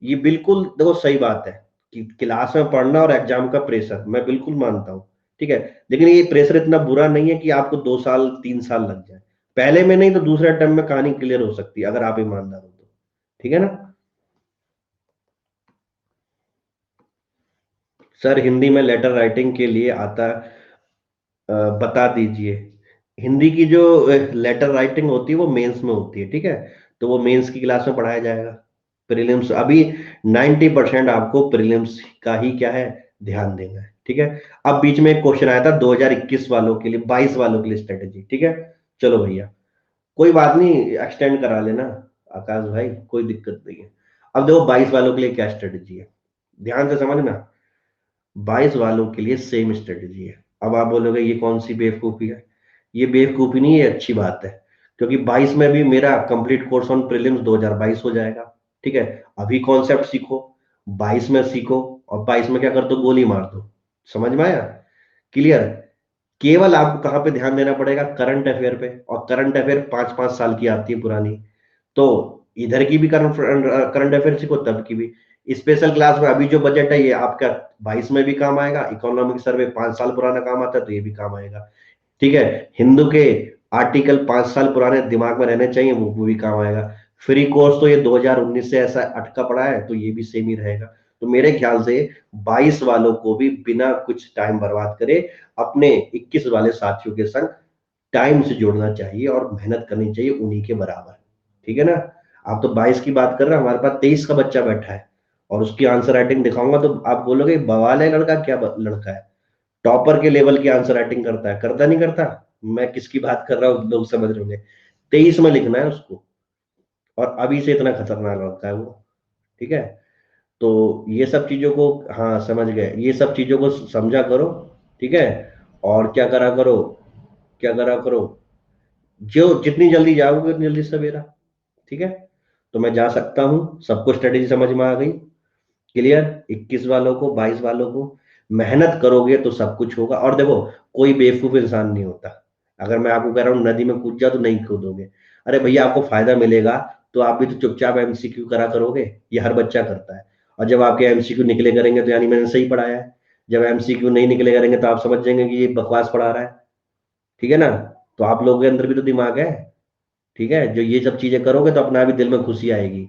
ये बिल्कुल देखो सही बात है कि क्लास में पढ़ना और एग्जाम का प्रेशर मैं बिल्कुल मानता हूँ, ठीक है। लेकिन ये प्रेशर इतना बुरा नहीं है कि आपको 2 साल 3 साल लग जाए, पहले में नहीं तो दूसरे अटेम्प्ट में कहानी क्लियर हो सकती है अगर आप ईमानदार हो तो, ठीक है ना। सर हिंदी में लेटर राइटिंग के लिए आता बता दीजिए। हिंदी की जो लेटर राइटिंग होती है वो मेंस में होती है, ठीक है। तो वो मेंस की क्लास में पढ़ाया जाएगा। प्रीलिम्स अभी 90% आपको प्रीलिम्स का ही क्या है, ध्यान देना है, ठीक है। अब बीच में एक क्वेश्चन आया था 2021 वालों के लिए, 22 वालों के लिए स्ट्रेटेजी, ठीक है। चलो भैया, कोई बात नहीं, एक्सटेंड करा लेना आकाश भाई, कोई दिक्कत नहीं है। अब देखो 22 वालों के लिए क्या स्ट्रेटेजी है, ध्यान से समझना। 22 वालों के लिए सेम स्ट्रेटेजी है। अब आप बोलोगे ये कौन सी बेवकूफी है, ये बेवकूफी नहीं है, अच्छी बात है। क्योंकि 22 में भी मेरा कंप्लीट कोर्स ऑन प्रीलिम्स 2022 हो जाएगा, ठीक है। अभी कॉन्सेप्ट सीखो, 22 में सीखो, और 22 में क्या कर दो, गोली मार दो। समझ में आया, क्लियर। केवल आपको कहाँ पे ध्यान देना पड़ेगा, करंट अफेयर पे, और करंट अफेयर 5-5 साल की आती है पुरानी। तो इधर की भी करंट करंट अफेयर सीखो, तब की भी। स्पेशल क्लास में अभी जो बजट है ये आपका 22 में भी काम आएगा, इकोनॉमिक सर्वे 5 साल पुराना काम आता है तो ये भी काम आएगा, ठीक है। हिंदू के आर्टिकल 5 साल पुराने दिमाग में रहने चाहिए, वो भी काम आएगा। फ्री कोर्स तो ये 2019 से ऐसा अटका पड़ा है तो ये भी सेम ही रहेगा। तो मेरे ख्याल से 22 वालों को भी बिना कुछ टाइम बर्बाद करे अपने 21 वाले साथियों के संग टाइम से जोड़ना चाहिए और मेहनत करनी चाहिए उन्हीं के बराबर, ठीक है ना। आप तो 22 की बात कर रहे हैं, हमारे पास 23 का बच्चा बैठा है और उसकी आंसर राइटिंग दिखाऊंगा तो आप बोलोगे बवाल है लड़का, क्या लड़का है, टॉपर के लेवल की आंसर राइटिंग करता है, करता नहीं करता। मैं किसकी बात कर रहा हूँ लोग समझ रहे होंगे। 23 में लिखना है उसको, और अभी से इतना खतरनाक लगता है वो, ठीक है। तो ये सब चीजों को, हाँ समझ गए, ये सब चीजों को समझा करो, ठीक है। और क्या करा करो, क्या करा करो, जो जितनी जल्दी जाओगे उतनी जल्दी सवेरा, ठीक है। तो मैं जा सकता हूँ, सबको स्ट्रेटेजी समझ में आ गई, क्लियर। 21 वालों को, 22 वालों को, मेहनत करोगे तो सब कुछ होगा। और देखो, कोई बेवकूफ इंसान नहीं होता। अगर मैं आपको कह रहा हूँ नदी में कूद जाओ तो नहीं कूदोगे, अरे भैया आपको फायदा मिलेगा तो आप भी तो चुपचाप एमसीक्यू करा करोगे, ये हर बच्चा करता है। और जब आपके एमसीक्यू निकले करेंगे तो यानी मैंने सही पढ़ाया है। जब एमसीक्यू नहीं निकले करेंगे तो आप समझ जाएंगे कि ये बकवास पढ़ा रहा है, ठीक है ना। तो आप लोगों के अंदर भी तो दिमाग है, ठीक है। जो ये सब चीजें करोगे तो अपना भी दिल में खुशी आएगी।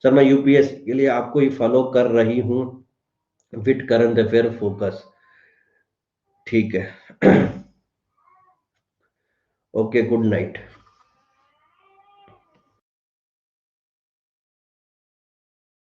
सर मैं यूपीएससी के लिए आपको ही फॉलो कर रही हूँ, विद करंट अफेयर फोकस, ठीक है। Okay, good night.